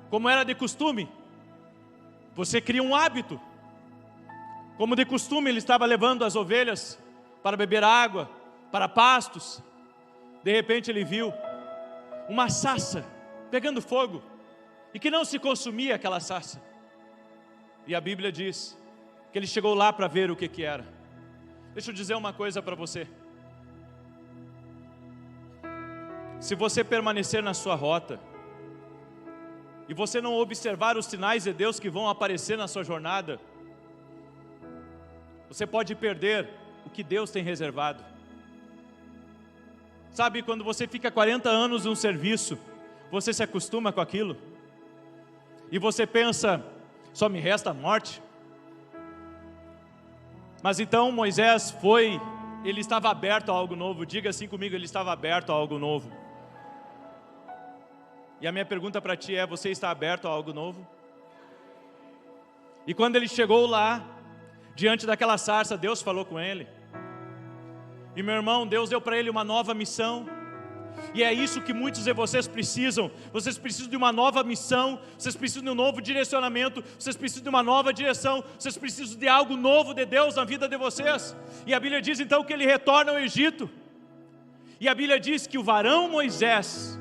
como era de costume. Você cria um hábito. Como de costume, ele estava levando as ovelhas para beber água, para pastos. De repente ele viu uma sarça pegando fogo, e que não se consumia aquela sarça. E a Bíblia diz que ele chegou lá para ver o que era. Deixa eu dizer uma coisa para você. Se você permanecer na sua rota, e você não observar os sinais de Deus que vão aparecer na sua jornada, você pode perder o que Deus tem reservado. Sabe, quando você fica 40 anos num serviço, você se acostuma com aquilo, e você pensa, só me resta a morte. Mas então Moisés ele estava aberto a algo novo. Diga assim comigo, ele estava aberto a algo novo. E a minha pergunta para ti é, você está aberto a algo novo? E quando ele chegou lá, diante daquela sarça, Deus falou com ele. E meu irmão, Deus deu para ele uma nova missão. E é isso que muitos de vocês precisam. Vocês precisam de uma nova missão. Vocês precisam de um novo direcionamento. Vocês precisam de uma nova direção. Vocês precisam de algo novo de Deus na vida de vocês. E a Bíblia diz então que ele retorna ao Egito. E a Bíblia diz que o varão Moisés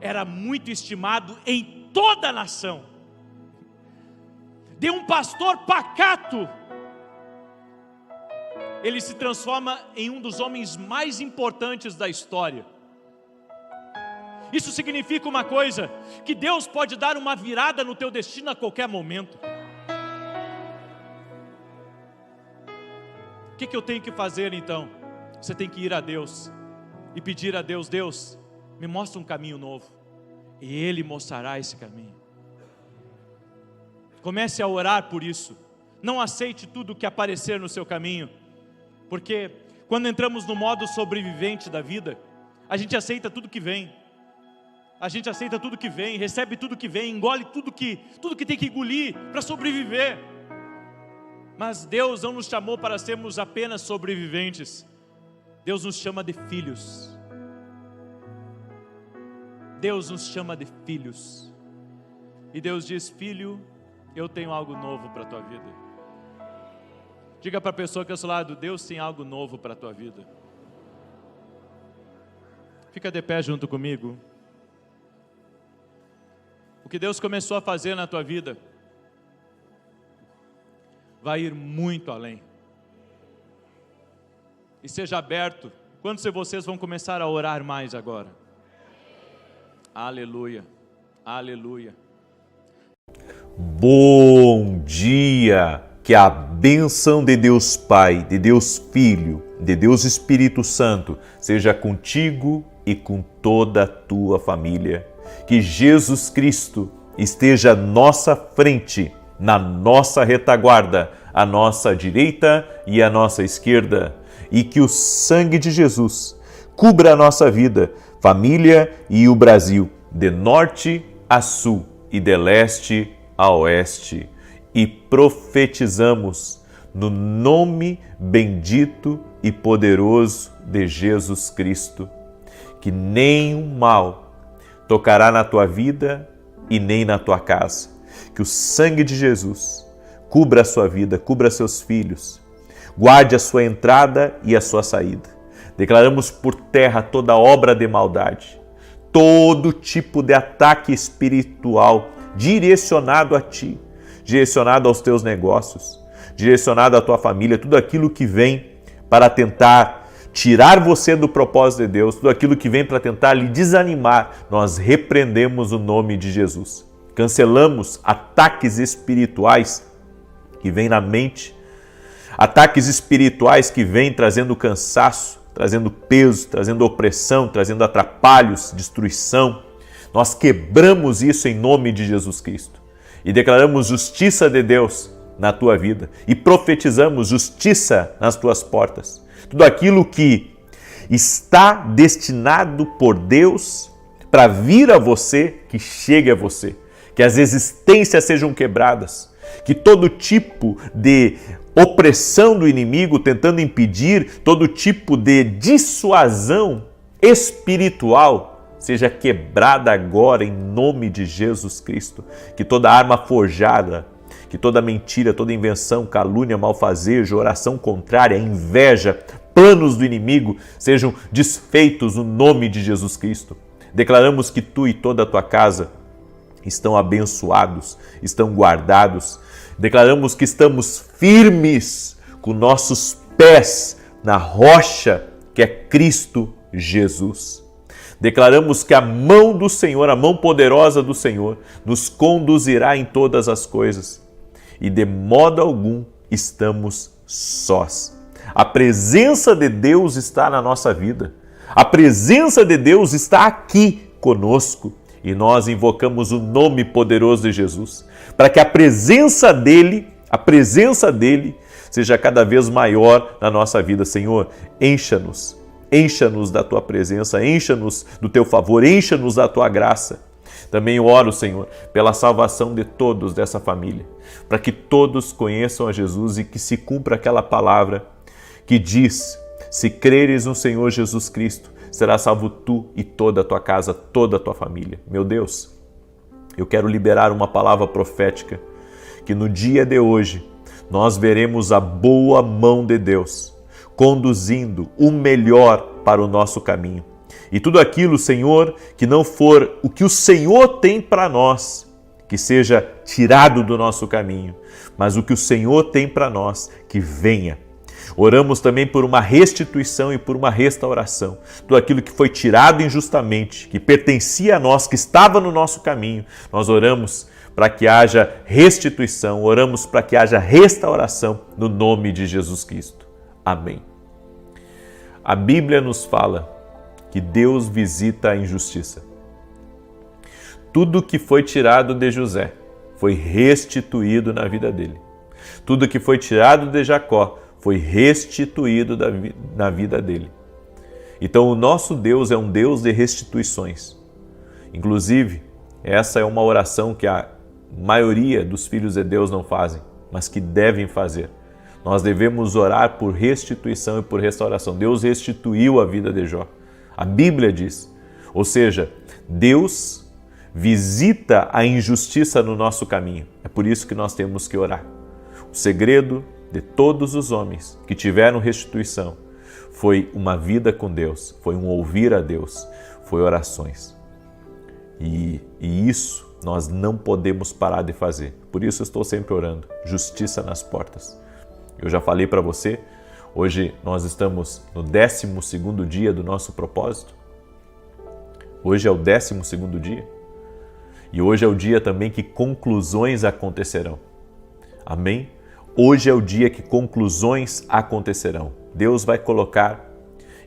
era muito estimado em toda a nação. De um pastor pacato, ele se transforma em um dos homens mais importantes da história. Isso significa uma coisa, que Deus pode dar uma virada no teu destino a qualquer momento. O que eu tenho que fazer então? Você tem que ir a Deus e pedir a Deus, Deus, me mostra um caminho novo, e Ele mostrará esse caminho. Comece a orar por isso. Não aceite tudo que aparecer no seu caminho, porque quando entramos no modo sobrevivente da vida, a gente aceita tudo que vem. A gente aceita tudo que vem, recebe tudo que vem, engole tudo que tem que engolir para sobreviver. Mas Deus não nos chamou para sermos apenas sobreviventes. Deus nos chama de filhos. Deus nos chama de filhos. E Deus diz, filho, eu tenho algo novo para a tua vida. Diga para a pessoa que é ao seu lado, Deus tem algo novo para a tua vida. Fica de pé junto comigo. O que Deus começou a fazer na tua vida vai ir muito além. E seja aberto. Quantos de vocês vão começar a orar mais agora? Aleluia, aleluia. Bom dia! Que a bênção de Deus Pai, de Deus Filho, de Deus Espírito Santo seja contigo e com toda a tua família. que Jesus Cristo esteja à nossa frente, na nossa retaguarda, à nossa direita e à nossa esquerda, e que o sangue de Jesus cubra a nossa vida, família e o Brasil, de norte a sul e de leste a oeste. E profetizamos no nome bendito e poderoso de Jesus Cristo, que nenhum mal tocará na tua vida e nem na tua casa. Que o sangue de Jesus cubra a sua vida, cubra seus filhos, guarde a sua entrada e a sua saída. Declaramos por terra toda obra de maldade, todo tipo de ataque espiritual direcionado a ti, direcionado aos teus negócios, direcionado à tua família, tudo aquilo que vem para tentar tirar você do propósito de Deus, tudo aquilo que vem para tentar lhe desanimar, nós repreendemos o nome de Jesus. Cancelamos ataques espirituais que vêm na mente, ataques espirituais que vêm trazendo cansaço, trazendo peso, trazendo opressão, trazendo atrapalhos, destruição. Nós quebramos isso em nome de Jesus Cristo e declaramos justiça de Deus na tua vida e profetizamos justiça nas tuas portas. Tudo aquilo que está destinado por Deus para vir a você, que chegue a você. Que as existências sejam quebradas, que todo tipo de opressão do inimigo tentando impedir, todo tipo de dissuasão espiritual seja quebrada agora em nome de Jesus Cristo. Que toda arma forjada, que toda mentira, toda invenção, calúnia, malfazejo, oração contrária, inveja, planos do inimigo sejam desfeitos no nome de Jesus Cristo. Declaramos que tu e toda a tua casa estão abençoados, estão guardados. Declaramos que estamos firmes com nossos pés na rocha que é Cristo Jesus. Declaramos que a mão do Senhor, a mão poderosa do Senhor, nos conduzirá em todas as coisas e de modo algum estamos sós. A presença de Deus está na nossa vida. A presença de Deus está aqui conosco. E nós invocamos o nome poderoso de Jesus, para que a presença dele seja cada vez maior na nossa vida. Senhor, encha-nos da tua presença, encha-nos do teu favor, encha-nos da tua graça. Também oro, Senhor, pela salvação de todos dessa família, para que todos conheçam a Jesus e que se cumpra aquela palavra que diz: se creres no Senhor Jesus Cristo, será salvo tu e toda a tua casa, toda a tua família. Meu Deus, eu quero liberar uma palavra profética, que no dia de hoje nós veremos a boa mão de Deus conduzindo o melhor para o nosso caminho. E tudo aquilo, Senhor, que não for o que o Senhor tem para nós, que seja tirado do nosso caminho, mas o que o Senhor tem para nós, que venha. Oramos também por uma restituição e por uma restauração. Tudo aquilo que foi tirado injustamente, que pertencia a nós, que estava no nosso caminho, nós oramos para que haja restituição, oramos para que haja restauração no nome de Jesus Cristo. Amém. A Bíblia nos fala que Deus visita a injustiça. Tudo que foi tirado de José foi restituído na vida dele. Tudo que foi tirado de Jacó foi restituído na vida dele. Então o nosso Deus é um Deus de restituições. Inclusive, essa é uma oração que a maioria dos filhos de Deus não fazem, mas que devem fazer. Nós devemos orar por restituição e por restauração. Deus restituiu a vida de Jó. A Bíblia diz, ou seja, Deus visita a injustiça no nosso caminho. É por isso que nós temos que orar. O segredo de todos os homens que tiveram restituição foi uma vida com Deus, foi um ouvir a Deus, foi orações. E isso nós não podemos parar de fazer. Por isso eu estou sempre orando, justiça nas portas. Eu já falei para você, hoje nós estamos no 12º dia do nosso propósito. Hoje é o 12º dia. E hoje é o dia também que conclusões acontecerão. Amém? Hoje é o dia que conclusões acontecerão. Deus vai colocar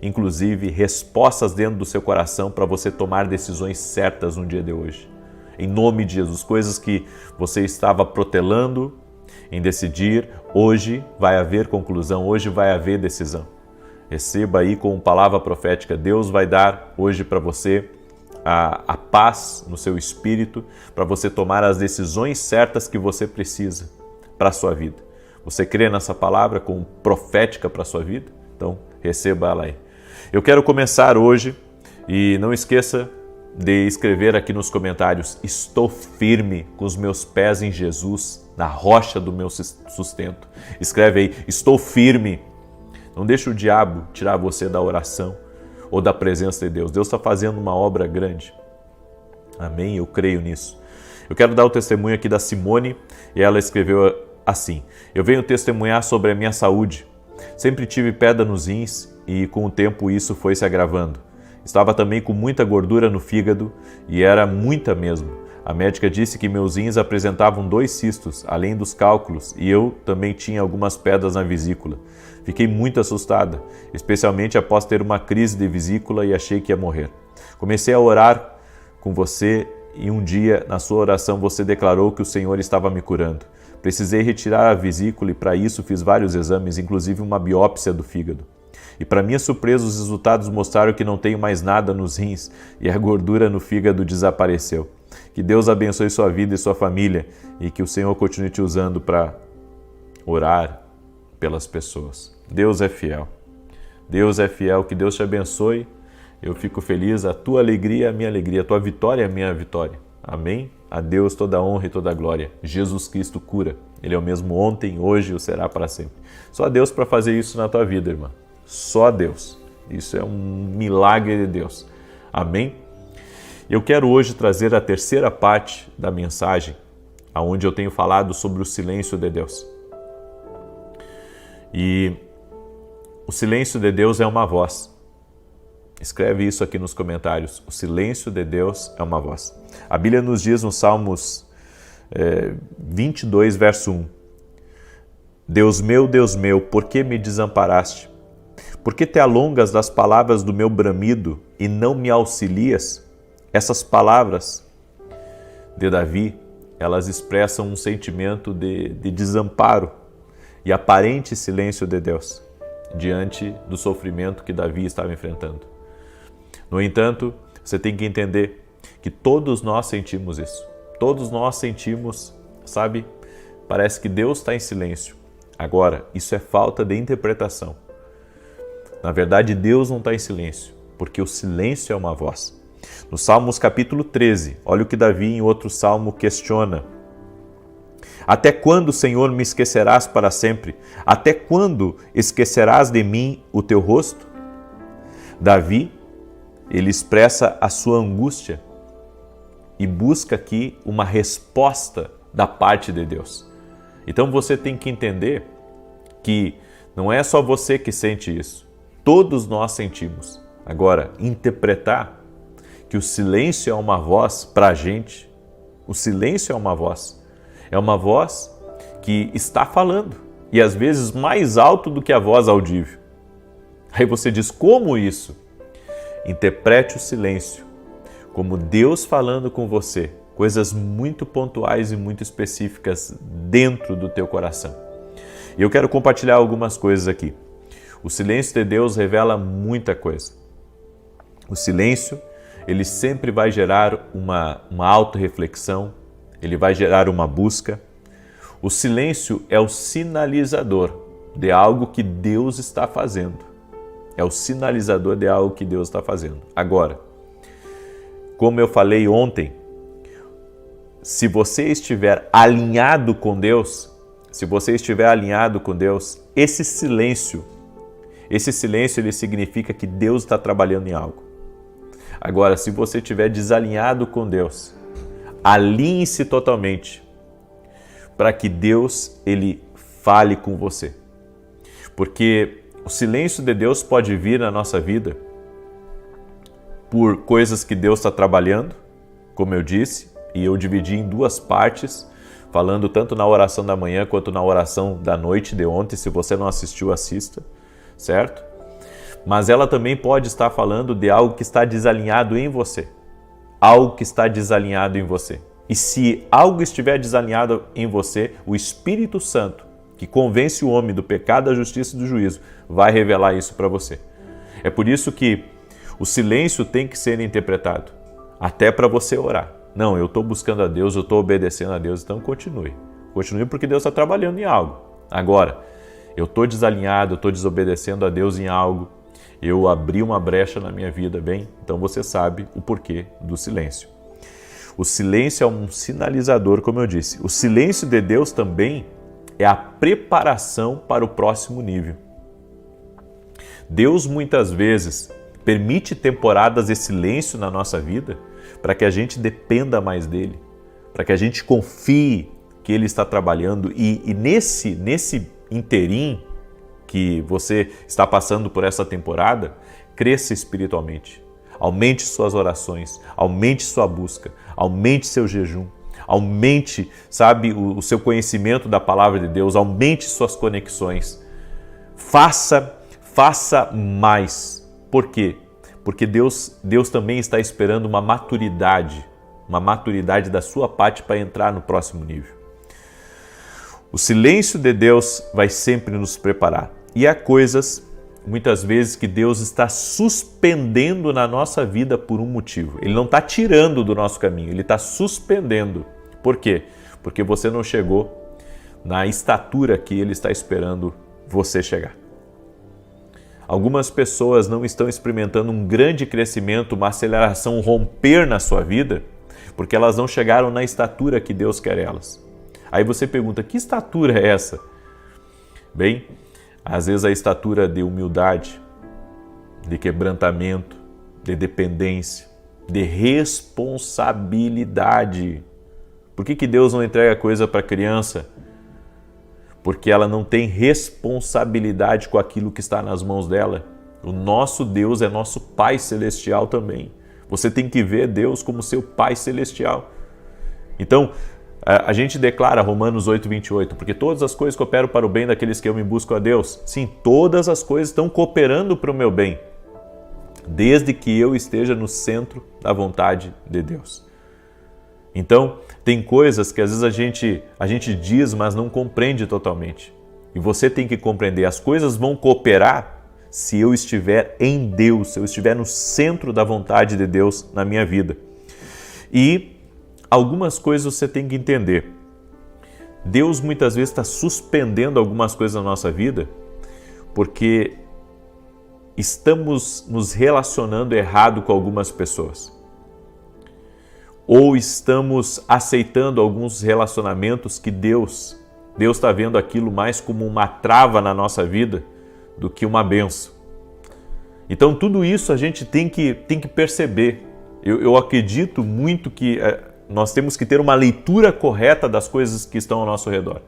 inclusive respostas dentro do seu coração para você tomar decisões certas no dia de hoje. Em nome de Jesus, coisas que você estava protelando em decidir, hoje vai haver conclusão, hoje vai haver decisão. Receba aí com palavra profética, Deus vai dar hoje para você a paz no seu espírito, para você tomar as decisões certas que você precisa para a sua vida. Você crê nessa palavra como profética para a sua vida? Então, receba ela aí. Eu quero começar hoje e não esqueça de escrever aqui nos comentários: estou firme com os meus pés em Jesus, na rocha do meu sustento. Escreve aí: estou firme. Não deixe o diabo tirar você da oração ou da presença de Deus. Deus está fazendo uma obra grande. Amém? Eu creio nisso. Eu quero dar o testemunho aqui da Simone e ela escreveu assim: eu venho testemunhar sobre a minha saúde. Sempre tive pedra nos rins e com o tempo isso foi se agravando. Estava também com muita gordura no fígado e era muita mesmo. A médica disse que meus rins apresentavam 2 cistos, além dos cálculos, e eu também tinha algumas pedras na vesícula. Fiquei muito assustada, especialmente após ter uma crise de vesícula e achei que ia morrer. Comecei a orar com você e um dia, na sua oração, você declarou que o Senhor estava me curando. Precisei retirar a vesícula e para isso fiz vários exames, inclusive uma biópsia do fígado. E para minha surpresa, os resultados mostraram que não tenho mais nada nos rins e a gordura no fígado desapareceu. Que Deus abençoe sua vida e sua família e que o Senhor continue te usando para orar pelas pessoas. Deus é fiel. Deus é fiel. Que Deus te abençoe. Eu fico feliz. A tua alegria é a minha alegria. A tua vitória é a minha vitória. Amém? A Deus toda a honra e toda a glória. Jesus Cristo cura. Ele é o mesmo ontem, hoje e o será para sempre. Só Deus para fazer isso na tua vida, irmã. Só Deus. Isso é um milagre de Deus. Amém? Eu quero hoje trazer a terceira parte da mensagem, onde eu tenho falado sobre o silêncio de Deus. E o silêncio de Deus é uma voz. Escreve isso aqui nos comentários. O silêncio de Deus é uma voz. A Bíblia nos diz no Salmos 22, verso 1. Deus meu, por que me desamparaste? Por que te alongas das palavras do meu bramido e não me auxilias? Essas palavras de Davi, elas expressam um sentimento de desamparo e aparente silêncio de Deus diante do sofrimento que Davi estava enfrentando. No entanto, você tem que entender que todos nós sentimos isso. Todos nós sentimos, sabe? Parece que Deus está em silêncio. Agora, isso é falta de interpretação. Na verdade, Deus não está em silêncio, porque o silêncio é uma voz. No Salmos capítulo 13, olha o que Davi em outro salmo questiona. Até quando, Senhor, me esquecerás para sempre? Até quando esquecerás de mim o teu rosto? Davi, ele expressa a sua angústia e busca aqui uma resposta da parte de Deus. Então você tem que entender que não é só você que sente isso. Todos nós sentimos. Agora, interpretar que o silêncio é uma voz para a gente, o silêncio é uma voz que está falando e às vezes mais alto do que a voz audível. Aí você diz, como isso? Interprete o silêncio como Deus falando com você, coisas muito pontuais e muito específicas dentro do teu coração. E eu quero compartilhar algumas coisas aqui. O silêncio de Deus revela muita coisa. O silêncio, ele sempre vai gerar uma autorreflexão, ele vai gerar uma busca. O silêncio é o sinalizador de algo que Deus está fazendo. É o sinalizador de algo que Deus está fazendo. Agora, como eu falei ontem, se você estiver alinhado com Deus, esse silêncio ele significa que Deus está trabalhando em algo. Agora, se você estiver desalinhado com Deus, alinhe-se totalmente para que Deus ele fale com você. Porque o silêncio de Deus pode vir na nossa vida por coisas que Deus está trabalhando, como eu disse, e eu dividi em duas partes, falando tanto na oração da manhã quanto na oração da noite de ontem. Se você não assistiu, assista, certo? mas ela também pode estar falando de algo que está desalinhado em você. Algo que está desalinhado em você. E se algo estiver desalinhado em você, o Espírito Santo, que convence o homem do pecado, da justiça e do juízo, vai revelar isso para você. É por isso que o silêncio tem que ser interpretado, até para você orar. Não, eu estou buscando a Deus, eu estou obedecendo a Deus, então continue. Continue porque Deus está trabalhando em algo. Agora, eu estou desalinhado, eu estou desobedecendo a Deus em algo, eu abri uma brecha na minha vida, bem? Então você sabe o porquê do silêncio. O silêncio é um sinalizador, como eu disse. O silêncio de Deus também é a preparação para o próximo nível. Deus muitas vezes permite temporadas de silêncio na nossa vida para que a gente dependa mais dele, para que a gente confie que ele está trabalhando e nesse interim que você está passando por essa temporada, cresça espiritualmente. Aumente suas orações, aumente sua busca, aumente seu jejum, aumente, sabe, o seu conhecimento da palavra de Deus, aumente suas conexões. Faça mais. Por quê? Porque Deus também está esperando uma maturidade da sua parte para entrar no próximo nível. O silêncio de Deus vai sempre nos preparar. E há coisas, muitas vezes, que Deus está suspendendo na nossa vida por um motivo. Ele não está tirando do nosso caminho, Ele está suspendendo. Por quê? Porque você não chegou na estatura que Ele está esperando você chegar. Algumas pessoas não estão experimentando um grande crescimento, uma aceleração, um romper na sua vida, porque elas não chegaram na estatura que Deus quer elas. Aí você pergunta, que estatura é essa? Bem, às vezes a estatura de humildade, de quebrantamento, de dependência, de responsabilidade. Por que Deus não entrega coisa para a criança? Porque ela não tem responsabilidade com aquilo que está nas mãos dela. O nosso Deus é nosso Pai Celestial também. Você tem que ver Deus como seu Pai Celestial. Então, a gente declara Romanos 8:28, porque todas as coisas cooperam para o bem daqueles que amam e buscam a Deus. Sim, todas as coisas estão cooperando para o meu bem, desde que eu esteja no centro da vontade de Deus. Então, tem coisas que às vezes a gente diz, mas não compreende totalmente. E você tem que compreender, as coisas vão cooperar se eu estiver em Deus, se eu estiver no centro da vontade de Deus na minha vida. E algumas coisas você tem que entender. Deus muitas vezes está suspendendo algumas coisas na nossa vida porque estamos nos relacionando errado com algumas pessoas. Ou estamos aceitando alguns relacionamentos que Deus está vendo aquilo mais como uma trava na nossa vida do que uma bênção. Então tudo isso a gente tem que perceber. Eu acredito muito que nós temos que ter uma leitura correta das coisas que estão ao nosso redor.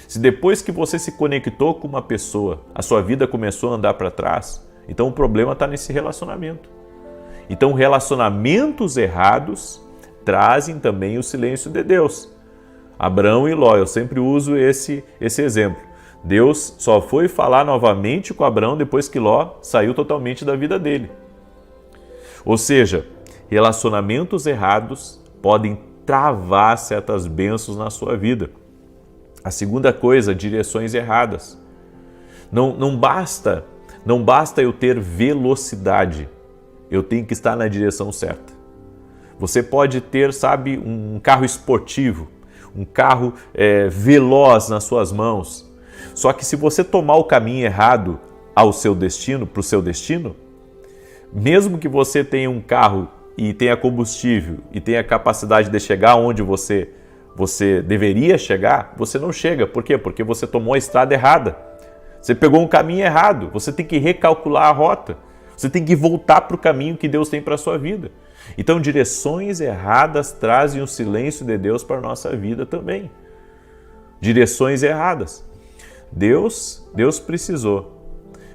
Se depois que você se conectou com uma pessoa, a sua vida começou a andar para trás, então o problema está nesse relacionamento. Então relacionamentos errados trazem também o silêncio de Deus. Abraão e Ló, eu sempre uso esse exemplo. Deus só foi falar novamente com Abraão depois que Ló saiu totalmente da vida dele. Ou seja, relacionamentos errados podem travar certas bênçãos na sua vida. A segunda coisa, direções erradas. Não basta eu ter velocidade, eu tenho que estar na direção certa. Você pode ter, sabe, um carro esportivo, um carro veloz nas suas mãos. Só que se você tomar o caminho errado ao seu destino, para o seu destino, mesmo que você tenha um carro e tenha combustível e tenha capacidade de chegar onde você deveria chegar, você não chega. Por quê? Porque você tomou a estrada errada. Você pegou um caminho errado. Você tem que recalcular a rota. Você tem que voltar para o caminho que Deus tem para a sua vida. Então, direções erradas trazem o silêncio de Deus para a nossa vida também. Direções erradas. Deus precisou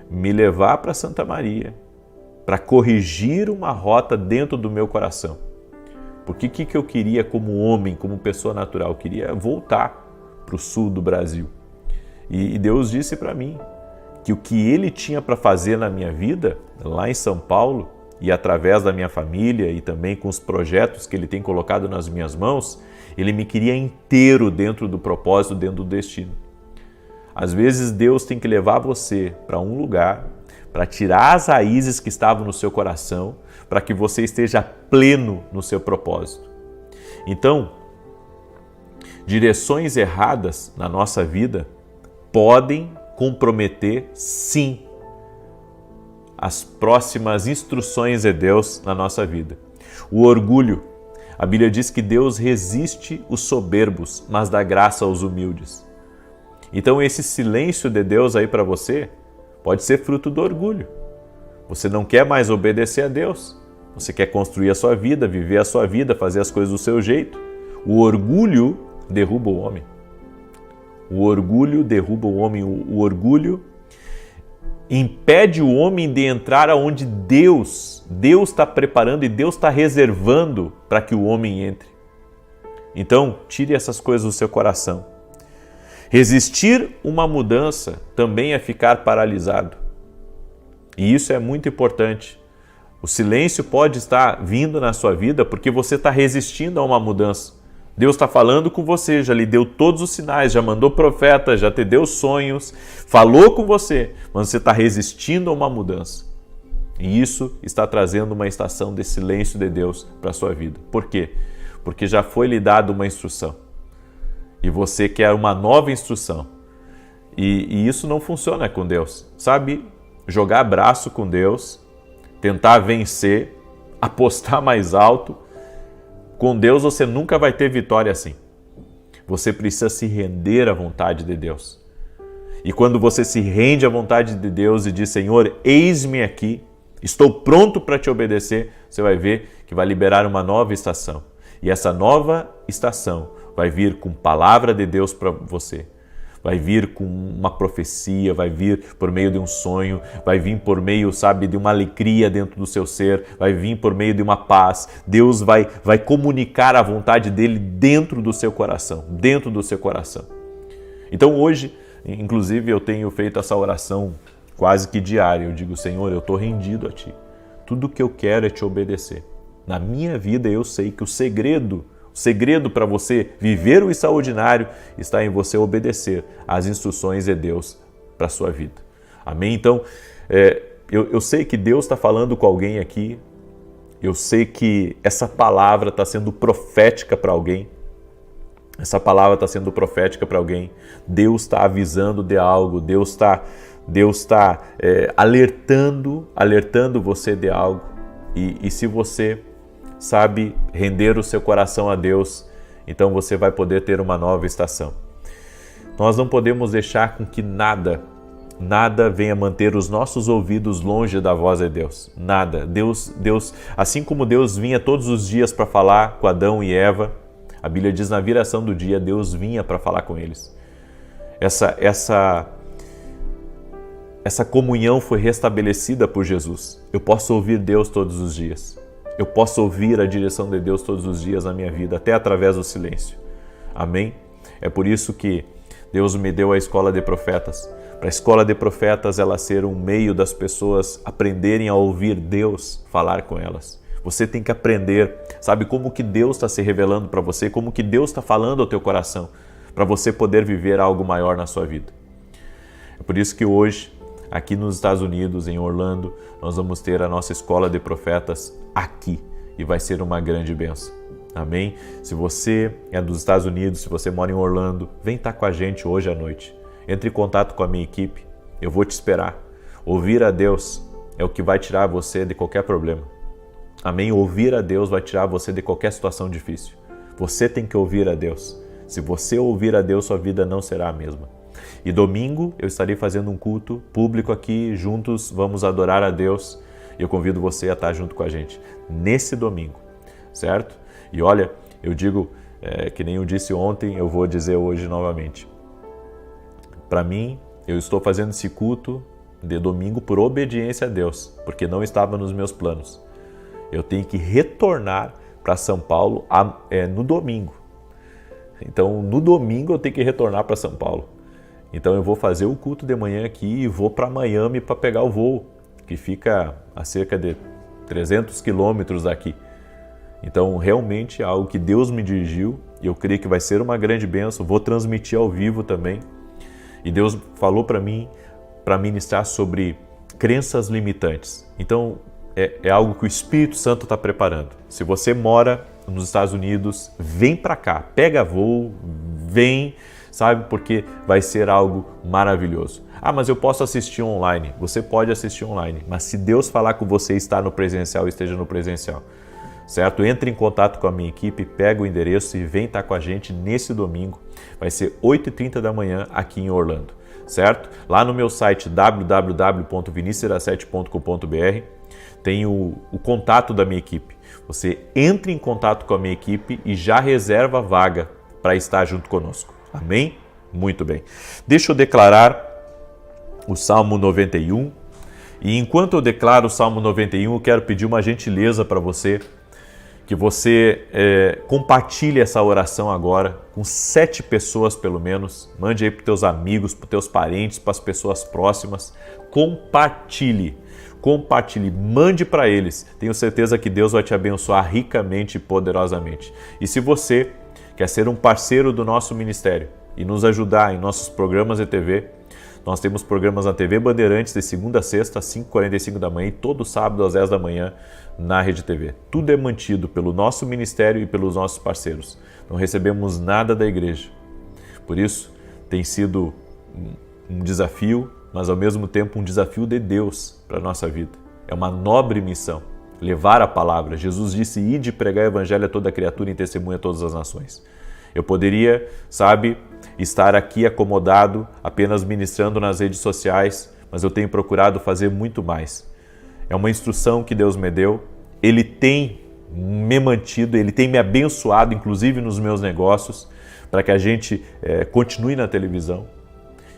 me levar para Santa Maria para corrigir uma rota dentro do meu coração. Porque o que eu queria como homem, como pessoa natural? Eu queria voltar para o sul do Brasil. E Deus disse para mim que o que Ele tinha para fazer na minha vida, lá em São Paulo, e através da minha família e também com os projetos que Ele tem colocado nas minhas mãos, Ele me queria inteiro dentro do propósito, dentro do destino. Às vezes Deus tem que levar você para um lugar, para tirar as raízes que estavam no seu coração, para que você esteja pleno no seu propósito. Então, direções erradas na nossa vida podem comprometer, sim, as próximas instruções de Deus na nossa vida. O orgulho, a Bíblia diz que Deus resiste os soberbos, mas dá graça aos humildes. Então esse silêncio de Deus aí para você pode ser fruto do orgulho. Você não quer mais obedecer a Deus. Você quer construir a sua vida, viver a sua vida, fazer as coisas do seu jeito. O orgulho derruba o homem. O orgulho derruba o homem. O orgulho impede o homem de entrar aonde Deus está preparando e Deus está reservando para que o homem entre. Então, tire essas coisas do seu coração. Resistir uma mudança também é ficar paralisado. E isso é muito importante. O silêncio pode estar vindo na sua vida porque você está resistindo a uma mudança. Deus está falando com você, já lhe deu todos os sinais, já mandou profeta, já te deu sonhos, falou com você, mas você está resistindo a uma mudança. E isso está trazendo uma estação de silêncio de Deus para a sua vida. Por quê? Porque já foi lhe dada uma instrução. E você quer uma nova instrução. E isso não funciona com Deus. Sabe, jogar braço com Deus, tentar vencer, apostar mais alto. Com Deus você nunca vai ter vitória assim. Você precisa se render à vontade de Deus. E quando você se rende à vontade de Deus e diz, Senhor, eis-me aqui, estou pronto para te obedecer, você vai ver que vai liberar uma nova estação. E essa nova estação vai vir com palavra de Deus para você. Vai vir com uma profecia, vai vir por meio de um sonho, vai vir por meio, sabe, de uma alegria dentro do seu ser, vai vir por meio de uma paz. Deus vai comunicar a vontade dele dentro do seu coração, dentro do seu coração. Então hoje, inclusive, eu tenho feito essa oração quase que diária. Eu digo, Senhor, eu estou rendido a Ti. Tudo que eu quero é Te obedecer. Na minha vida eu sei que o segredo para você viver o extraordinário está em você obedecer às instruções de Deus para a sua vida. Amém? Então, eu sei que Deus está falando com alguém aqui. Eu sei que essa palavra está sendo profética para alguém. Essa palavra está sendo profética para alguém. Deus está avisando de algo. Deus está alertando você de algo. E se você sabe render o seu coração a Deus, então você vai poder ter uma nova estação. Nós não podemos deixar com que nada venha manter os nossos ouvidos longe da voz de Deus. Nada. Deus, assim como Deus vinha todos os dias para falar com Adão e Eva, a Bíblia diz na viração do dia, Deus vinha para falar com eles. Essa comunhão foi restabelecida por Jesus. Eu posso ouvir Deus todos os dias. Eu posso ouvir a direção de Deus todos os dias na minha vida, até através do silêncio. Amém? É por isso que Deus me deu a escola de profetas. Para a escola de profetas ela ser um meio das pessoas aprenderem a ouvir Deus falar com elas. Você tem que aprender, sabe, como que Deus está se revelando para você, como que Deus está falando ao teu coração, para você poder viver algo maior na sua vida. É por isso que hoje, aqui nos Estados Unidos, em Orlando, nós vamos ter a nossa escola de profetas aqui e vai ser uma grande bênção. Amém? Se você é dos Estados Unidos, se você mora em Orlando, vem estar com a gente hoje à noite. Entre em contato com a minha equipe, eu vou te esperar. Ouvir a Deus é o que vai tirar você de qualquer problema. Amém? Ouvir a Deus vai tirar você de qualquer situação difícil. Você tem que ouvir a Deus. Se você ouvir a Deus, sua vida não será a mesma. E domingo eu estarei fazendo um culto público aqui, juntos vamos adorar a Deus. E eu convido você a estar junto com a gente nesse domingo, certo? E olha, eu digo, que nem eu disse ontem, eu vou dizer hoje novamente. Para mim, eu estou fazendo esse culto de domingo por obediência a Deus, porque não estava nos meus planos. Eu tenho que retornar para São Paulo no domingo. Então, no domingo eu tenho que retornar para São Paulo. Então eu vou fazer o culto de manhã aqui e vou para Miami para pegar o voo, que fica a cerca de 300 quilômetros daqui. Então realmente é algo que Deus me dirigiu e eu creio que vai ser uma grande bênção. Vou transmitir ao vivo também. E Deus falou para mim para ministrar sobre crenças limitantes. Então é algo que o Espírito Santo está preparando. Se você mora nos Estados Unidos, vem para cá, pega voo, vem, sabe, porque vai ser algo maravilhoso. Ah, mas eu posso assistir online. Você pode assistir online, mas se Deus falar com você estar no presencial, esteja no presencial, certo? Entre em contato com a minha equipe, pega o endereço e vem estar com a gente nesse domingo. Vai ser 8h30 da manhã aqui em Orlando, certo? Lá no meu site www.vinicius17.com.br tem o contato da minha equipe. Você entra em contato com a minha equipe e já reserva a vaga para estar junto conosco. Amém? Muito bem. Deixa eu declarar o Salmo 91. E enquanto eu declaro o Salmo 91, eu quero pedir uma gentileza para você, que você compartilhe essa oração agora com 7 pessoas pelo menos. Mande aí para os teus amigos, para os teus parentes, para as pessoas próximas. Compartilhe, mande para eles. Tenho certeza que Deus vai te abençoar ricamente e poderosamente. E se você quer ser um parceiro do nosso ministério e nos ajudar em nossos programas de TV, nós temos programas na TV Bandeirantes de segunda a sexta, às 5h45 da manhã e todo sábado às 10 da manhã na Rede TV. Tudo é mantido pelo nosso ministério e pelos nossos parceiros. Não recebemos nada da igreja. Por isso, tem sido um desafio, mas ao mesmo tempo um desafio de Deus para a nossa vida. É uma nobre missão, levar a palavra. Jesus disse, ide pregar o evangelho a toda criatura e testemunha a todas as nações. Eu poderia, estar aqui acomodado, apenas ministrando nas redes sociais, mas eu tenho procurado fazer muito mais. É uma instrução que Deus me deu, Ele tem me mantido, Ele tem me abençoado, inclusive nos meus negócios, para que a gente continue na televisão.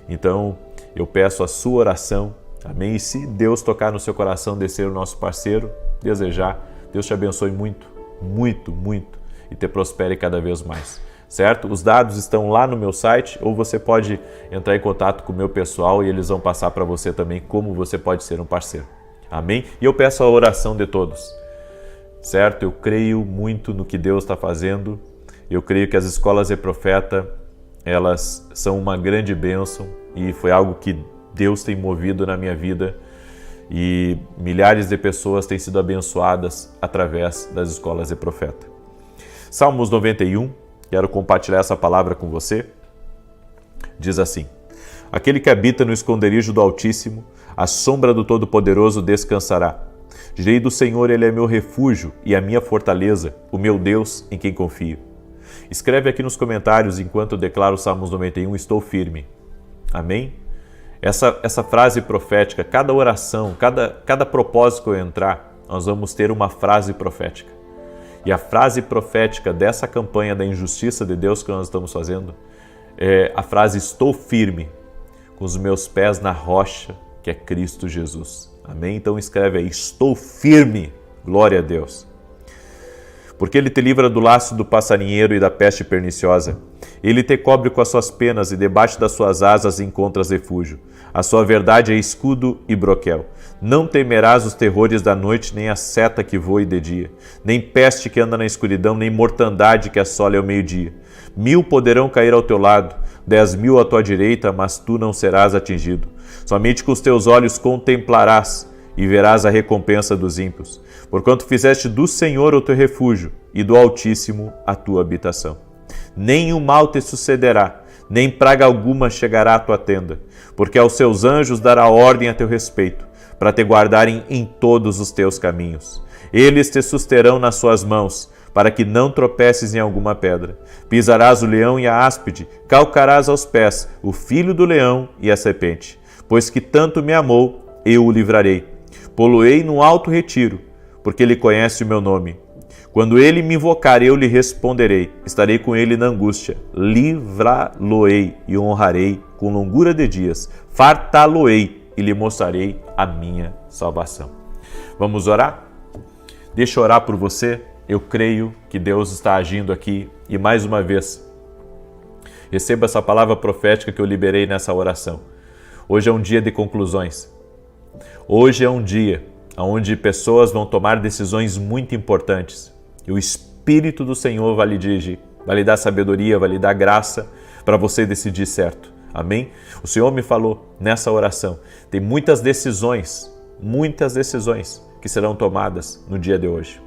Então, eu peço a sua oração, amém? E se Deus tocar no seu coração de ser o nosso parceiro, desejar, Deus te abençoe muito, muito, muito e te prospere cada vez mais. Certo? Os dados estão lá no meu site ou você pode entrar em contato com o meu pessoal e eles vão passar para você também como você pode ser um parceiro. Amém? E eu peço a oração de todos. Certo? Eu creio muito no que Deus está fazendo. Eu creio que as escolas de profeta, elas são uma grande bênção e foi algo que Deus tem movido na minha vida e milhares de pessoas têm sido abençoadas através das escolas de profeta. Salmos 91. Quero compartilhar essa palavra com você. Diz assim: aquele que habita no esconderijo do Altíssimo, à sombra do Todo-Poderoso descansará. Direi do Senhor, Ele é meu refúgio e a minha fortaleza, o meu Deus em quem confio. Escreve aqui nos comentários, enquanto eu declaro o Salmos 91, estou firme. Amém? Essa frase profética, cada oração, cada propósito que eu entrar, nós vamos ter uma frase profética. E a frase profética dessa campanha da injustiça de Deus que nós estamos fazendo é a frase estou firme, com os meus pés na rocha, que é Cristo Jesus. Amém? Então escreve aí, estou firme, glória a Deus. Porque Ele te livra do laço do passarinheiro e da peste perniciosa. Ele te cobre com as suas penas e debaixo das suas asas encontras refúgio. A sua verdade é escudo e broquel. Não temerás os terrores da noite, nem a seta que voe de dia, nem peste que anda na escuridão, nem mortandade que assole ao meio-dia. 1000 poderão cair ao teu lado, 10.000 à tua direita, mas tu não serás atingido. Somente com os teus olhos contemplarás e verás a recompensa dos ímpios, porquanto fizeste do Senhor o teu refúgio e do Altíssimo a tua habitação. Nem o mal te sucederá, nem praga alguma chegará à tua tenda, porque aos seus anjos dará ordem a teu respeito, para te guardarem em todos os teus caminhos. Eles te susterão nas suas mãos, para que não tropeces em alguma pedra. Pisarás o leão e a áspide, calcarás aos pés o filho do leão e a serpente. Pois que tanto me amou, eu o livrarei. Pô-lo-ei no alto retiro, porque ele conhece o meu nome. Quando ele me invocar, eu lhe responderei. Estarei com ele na angústia. Livrá-lo-ei e honrarei com longura de dias. Fartá-lo-ei e lhe mostrarei a minha salvação. Vamos orar? Deixa eu orar por você. Eu creio que Deus está agindo aqui e mais uma vez Receba essa palavra profética que eu liberei nessa oração. Hoje é um dia de conclusões. Hoje é um dia onde pessoas vão tomar decisões muito importantes. E o Espírito do Senhor vai lhe dirigir, vai lhe dar sabedoria, vai lhe dar graça para você decidir certo. Amém? O Senhor me falou nessa oração. Tem muitas decisões que serão tomadas no dia de hoje.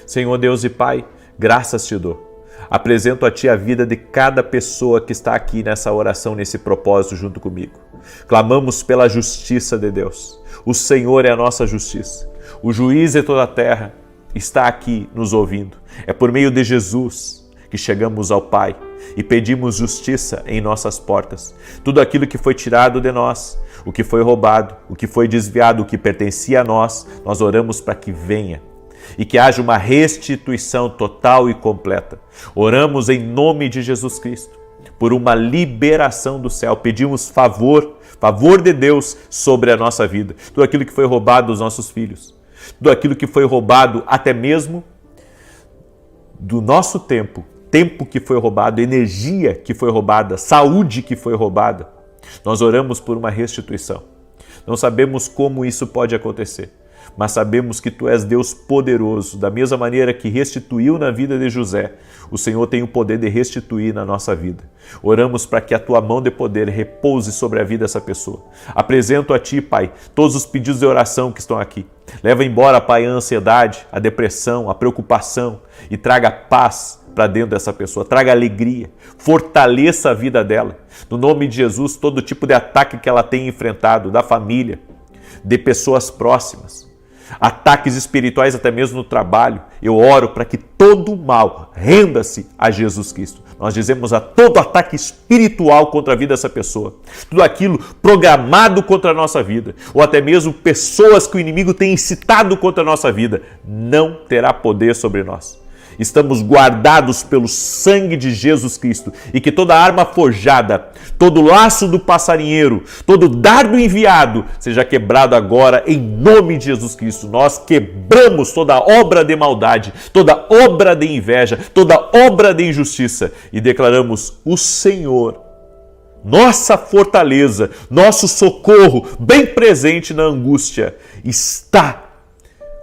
Senhor Deus e Pai, graças te dou. Apresento a Ti a vida de cada pessoa que está aqui nessa oração, nesse propósito junto comigo. Clamamos pela justiça de Deus. O Senhor é a nossa justiça. O juiz de toda a terra está aqui nos ouvindo. É por meio de Jesus que chegamos ao Pai e pedimos justiça em nossas portas. Tudo aquilo que foi tirado de nós, o que foi roubado, o que foi desviado, o que pertencia a nós, nós oramos para que venha e que haja uma restituição total e completa. Oramos em nome de Jesus Cristo por uma liberação do céu. Pedimos favor de Deus sobre a nossa vida. Tudo aquilo que foi roubado dos nossos filhos, tudo aquilo que foi roubado até mesmo do nosso tempo que foi roubado, energia que foi roubada, saúde que foi roubada. Nós oramos por uma restituição. Não sabemos como isso pode acontecer, mas sabemos que Tu és Deus poderoso. Da mesma maneira que restituiu na vida de José, o Senhor tem o poder de restituir na nossa vida. Oramos para que a Tua mão de poder repouse sobre a vida dessa pessoa. Apresento a Ti, Pai, todos os pedidos de oração que estão aqui. Leva embora, Pai, a ansiedade, a depressão, a preocupação e traga paz para dentro dessa pessoa, traga alegria, fortaleça a vida dela. No nome de Jesus, todo tipo de ataque que ela tem enfrentado, da família, de pessoas próximas, ataques espirituais até mesmo no trabalho, eu oro para que todo mal renda-se a Jesus Cristo. Nós dizemos a todo ataque espiritual contra a vida dessa pessoa, tudo aquilo programado contra a nossa vida, ou até mesmo pessoas que o inimigo tem incitado contra a nossa vida, não terá poder sobre nós. Estamos guardados pelo sangue de Jesus Cristo e que toda arma forjada, todo laço do passarinheiro, todo dardo enviado seja quebrado agora em nome de Jesus Cristo. Nós quebramos toda obra de maldade, toda obra de inveja, toda obra de injustiça e declaramos o Senhor, nossa fortaleza, nosso socorro, bem presente na angústia, está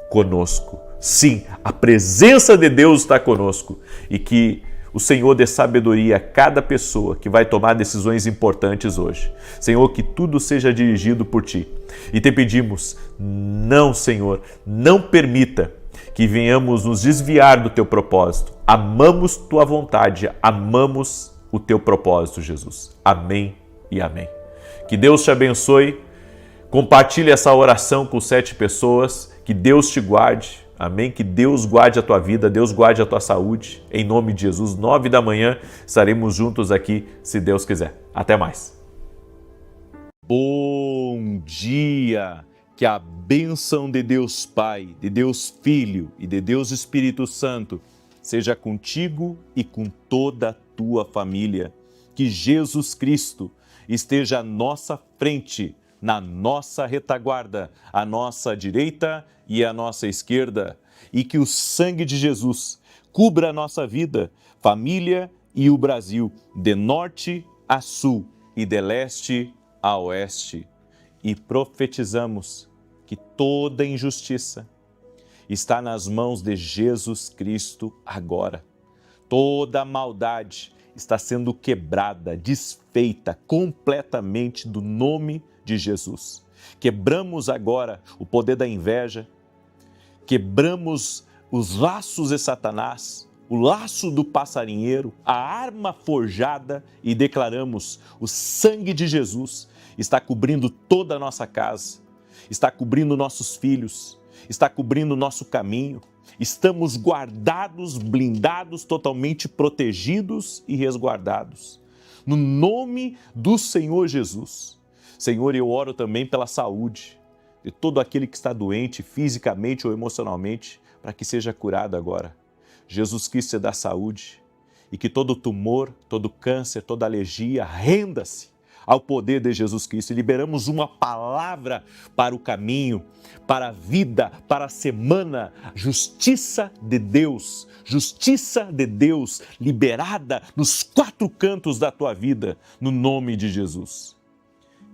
conosco. Sim, a presença de Deus está conosco e que o Senhor dê sabedoria a cada pessoa que vai tomar decisões importantes hoje. Senhor, que tudo seja dirigido por Ti. E te pedimos, não, Senhor, não permita que venhamos nos desviar do Teu propósito. Amamos Tua vontade, amamos o Teu propósito, Jesus. Amém e amém. Que Deus te abençoe. Compartilhe essa oração com 7 pessoas. Que Deus te guarde. Amém? Que Deus guarde a tua vida, Deus guarde a tua saúde. Em nome de Jesus, 9 da manhã, estaremos juntos aqui, se Deus quiser. Até mais. Bom dia! Que a bênção de Deus Pai, de Deus Filho e de Deus Espírito Santo seja contigo e com toda a tua família. Que Jesus Cristo esteja à nossa frente, na nossa retaguarda, à nossa direita e à nossa esquerda, e que o sangue de Jesus cubra a nossa vida, família e o Brasil, de norte a sul e de leste a oeste. E profetizamos que toda injustiça está nas mãos de Jesus Cristo agora. Toda maldade está sendo quebrada, desfeita completamente do nome de Jesus. Quebramos agora o poder da inveja, quebramos os laços de Satanás, o laço do passarinheiro, a arma forjada e declaramos: o sangue de Jesus está cobrindo toda a nossa casa, está cobrindo nossos filhos, está cobrindo nosso caminho. Estamos guardados, blindados, totalmente protegidos e resguardados. No nome do Senhor Jesus. Senhor, eu oro também pela saúde de todo aquele que está doente fisicamente ou emocionalmente, para que seja curado agora. Jesus Cristo é da saúde e que todo tumor, todo câncer, toda alergia renda-se ao poder de Jesus Cristo e liberamos uma palavra para o caminho, para a vida, para a semana. Justiça de Deus liberada nos 4 cantos da tua vida, no nome de Jesus.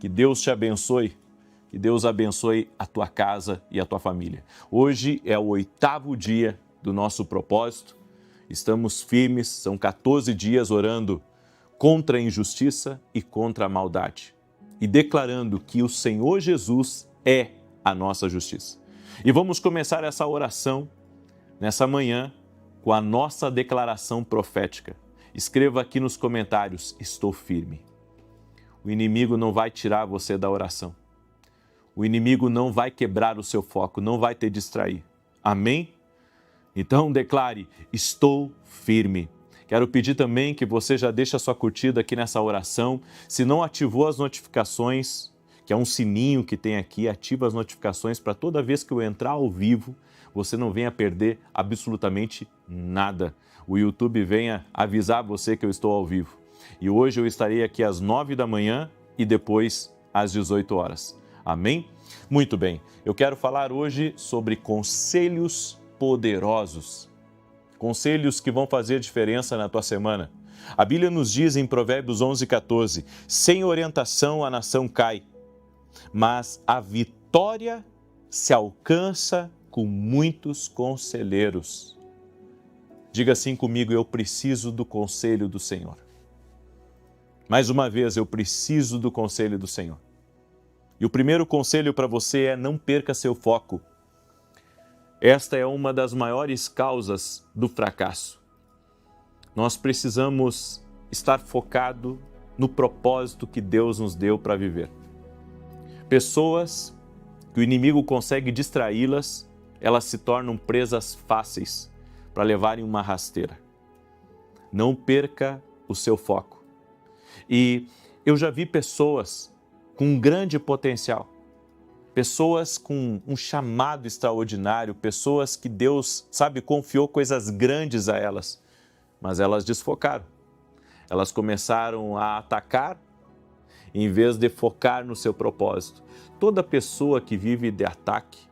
Que Deus te abençoe, que Deus abençoe a tua casa e a tua família. Hoje é o 8º dia do nosso propósito, estamos firmes, são 14 dias orando contra a injustiça e contra a maldade e declarando que o Senhor Jesus é a nossa justiça. E vamos começar essa oração nessa manhã com a nossa declaração profética. Escreva aqui nos comentários: estou firme. O inimigo não vai tirar você da oração. O inimigo não vai quebrar o seu foco, não vai te distrair. Amém? Então declare: estou firme. Quero pedir também que você já deixe a sua curtida aqui nessa oração. Se não ativou as notificações, que é um sininho que tem aqui, ativa as notificações para toda vez que eu entrar ao vivo, você não venha perder absolutamente nada. O YouTube venha avisar você que eu estou ao vivo. E hoje eu estarei aqui às 9 da manhã e depois às 18 horas. Amém? Muito bem. Eu quero falar hoje sobre conselhos poderosos. Conselhos que vão fazer diferença na tua semana. A Bíblia nos diz em Provérbios 11:14, sem orientação a nação cai, mas a vitória se alcança com muitos conselheiros. Diga assim comigo: eu preciso do conselho do Senhor. Mais uma vez, eu preciso do conselho do Senhor. E o primeiro conselho para você é: não perca seu foco. Esta é uma das maiores causas do fracasso. Nós precisamos estar focado no propósito que Deus nos deu para viver. Pessoas que o inimigo consegue distraí-las, elas se tornam presas fáceis para levarem uma rasteira. Não perca o seu foco. E eu já vi pessoas com um grande potencial, pessoas com um chamado extraordinário, pessoas que Deus, confiou coisas grandes a elas, mas elas desfocaram. Elas começaram a atacar em vez de focar no seu propósito. Toda pessoa que vive de ataque,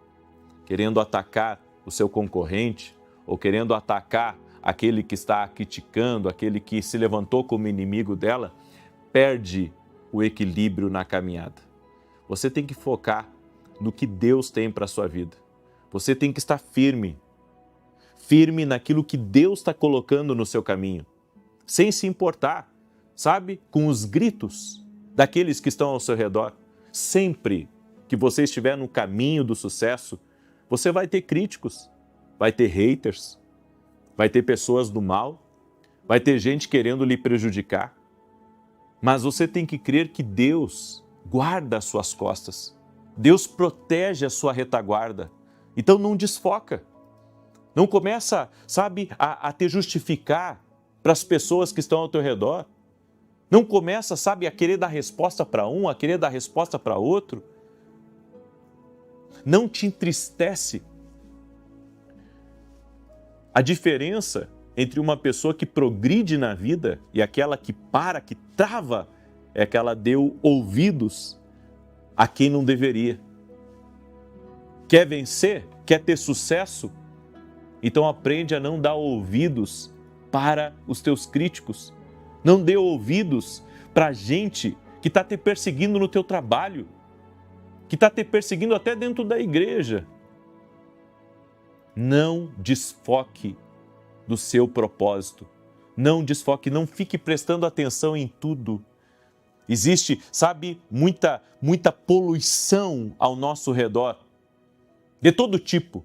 querendo atacar o seu concorrente ou querendo atacar aquele que está criticando, aquele que se levantou como inimigo dela, perde o equilíbrio na caminhada. Você tem que focar no que Deus tem para a sua vida. Você tem que estar firme naquilo que Deus está colocando no seu caminho, sem se importar, com os gritos daqueles que estão ao seu redor. Sempre que você estiver no caminho do sucesso, você vai ter críticos, vai ter haters, vai ter pessoas do mal, vai ter gente querendo lhe prejudicar. Mas você tem que crer que Deus guarda as suas costas. Deus protege a sua retaguarda. Então não desfoca. Não começa, a te justificar para as pessoas que estão ao teu redor. Não começa, a querer dar resposta para um, a querer dar resposta para outro. Não te entristece. A diferença entre uma pessoa que progride na vida e aquela que para, que trava, é que ela deu ouvidos a quem não deveria. Quer vencer? Quer ter sucesso? Então aprende a não dar ouvidos para os teus críticos. Não dê ouvidos para gente que está te perseguindo no teu trabalho, que está te perseguindo até dentro da igreja. Não desfoque do seu propósito. Não desfoque, não fique prestando atenção em tudo. Existe, muita poluição ao nosso redor, de todo tipo.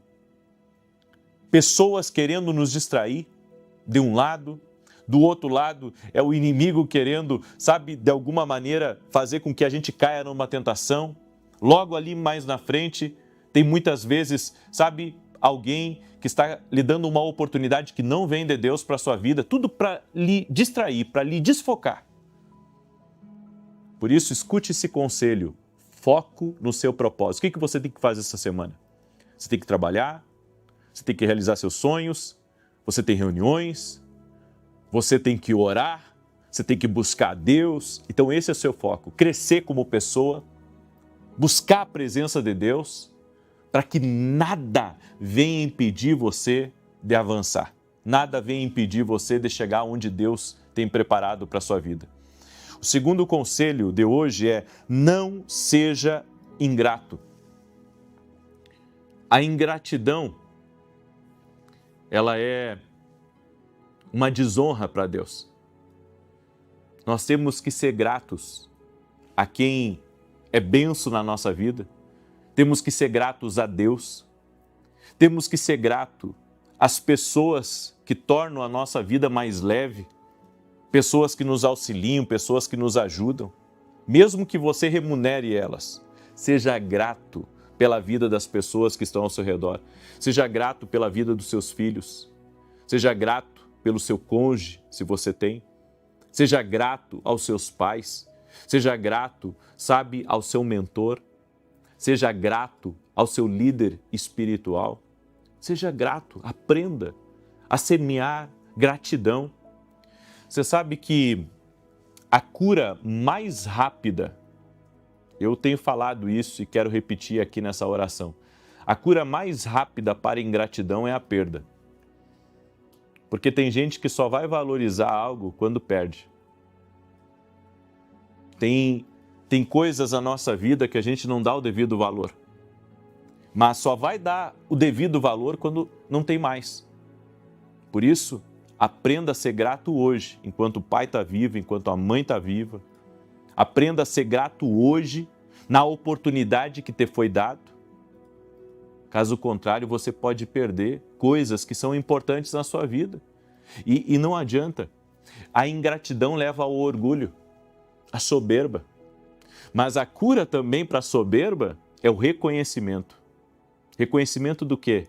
Pessoas querendo nos distrair de um lado, do outro lado é o inimigo querendo, de alguma maneira fazer com que a gente caia numa tentação. Logo ali mais na frente, tem muitas vezes, alguém que está lhe dando uma oportunidade que não vem de Deus para a sua vida, tudo para lhe distrair, para lhe desfocar. Por isso, escute esse conselho, foco no seu propósito. O que você tem que fazer essa semana? Você tem que trabalhar, você tem que realizar seus sonhos, você tem reuniões, você tem que orar, você tem que buscar Deus. Então esse é o seu foco, crescer como pessoa, buscar a presença de Deus, para que nada venha impedir você de avançar. Nada venha impedir você de chegar onde Deus tem preparado para a sua vida. O segundo conselho de hoje é: não seja ingrato. A ingratidão, ela é uma desonra para Deus. Nós temos que ser gratos a quem é benção na nossa vida. Temos que ser gratos a Deus. Temos que ser gratos às pessoas que tornam a nossa vida mais leve, pessoas que nos auxiliam, pessoas que nos ajudam. Mesmo que você remunere elas, seja grato pela vida das pessoas que estão ao seu redor. Seja grato pela vida dos seus filhos. Seja grato pelo seu cônjuge, se você tem. Seja grato aos seus pais. Seja grato, sabe, ao seu mentor. Seja grato ao seu líder espiritual. Seja grato, aprenda a semear gratidão. Você sabe que a cura mais rápida, eu tenho falado isso e quero repetir aqui nessa oração, a cura mais rápida para a ingratidão é a perda. Porque tem gente que só vai valorizar algo quando perde. Tem coisas na nossa vida que a gente não dá o devido valor. Mas só vai dar o devido valor quando não tem mais. Por isso, aprenda a ser grato hoje, enquanto o pai está vivo, enquanto a mãe está viva. Aprenda a ser grato hoje, na oportunidade que te foi dado. Caso contrário, você pode perder coisas que são importantes na sua vida. E não adianta. A ingratidão leva ao orgulho, à soberba. Mas a cura também para a soberba é o reconhecimento. Reconhecimento do quê?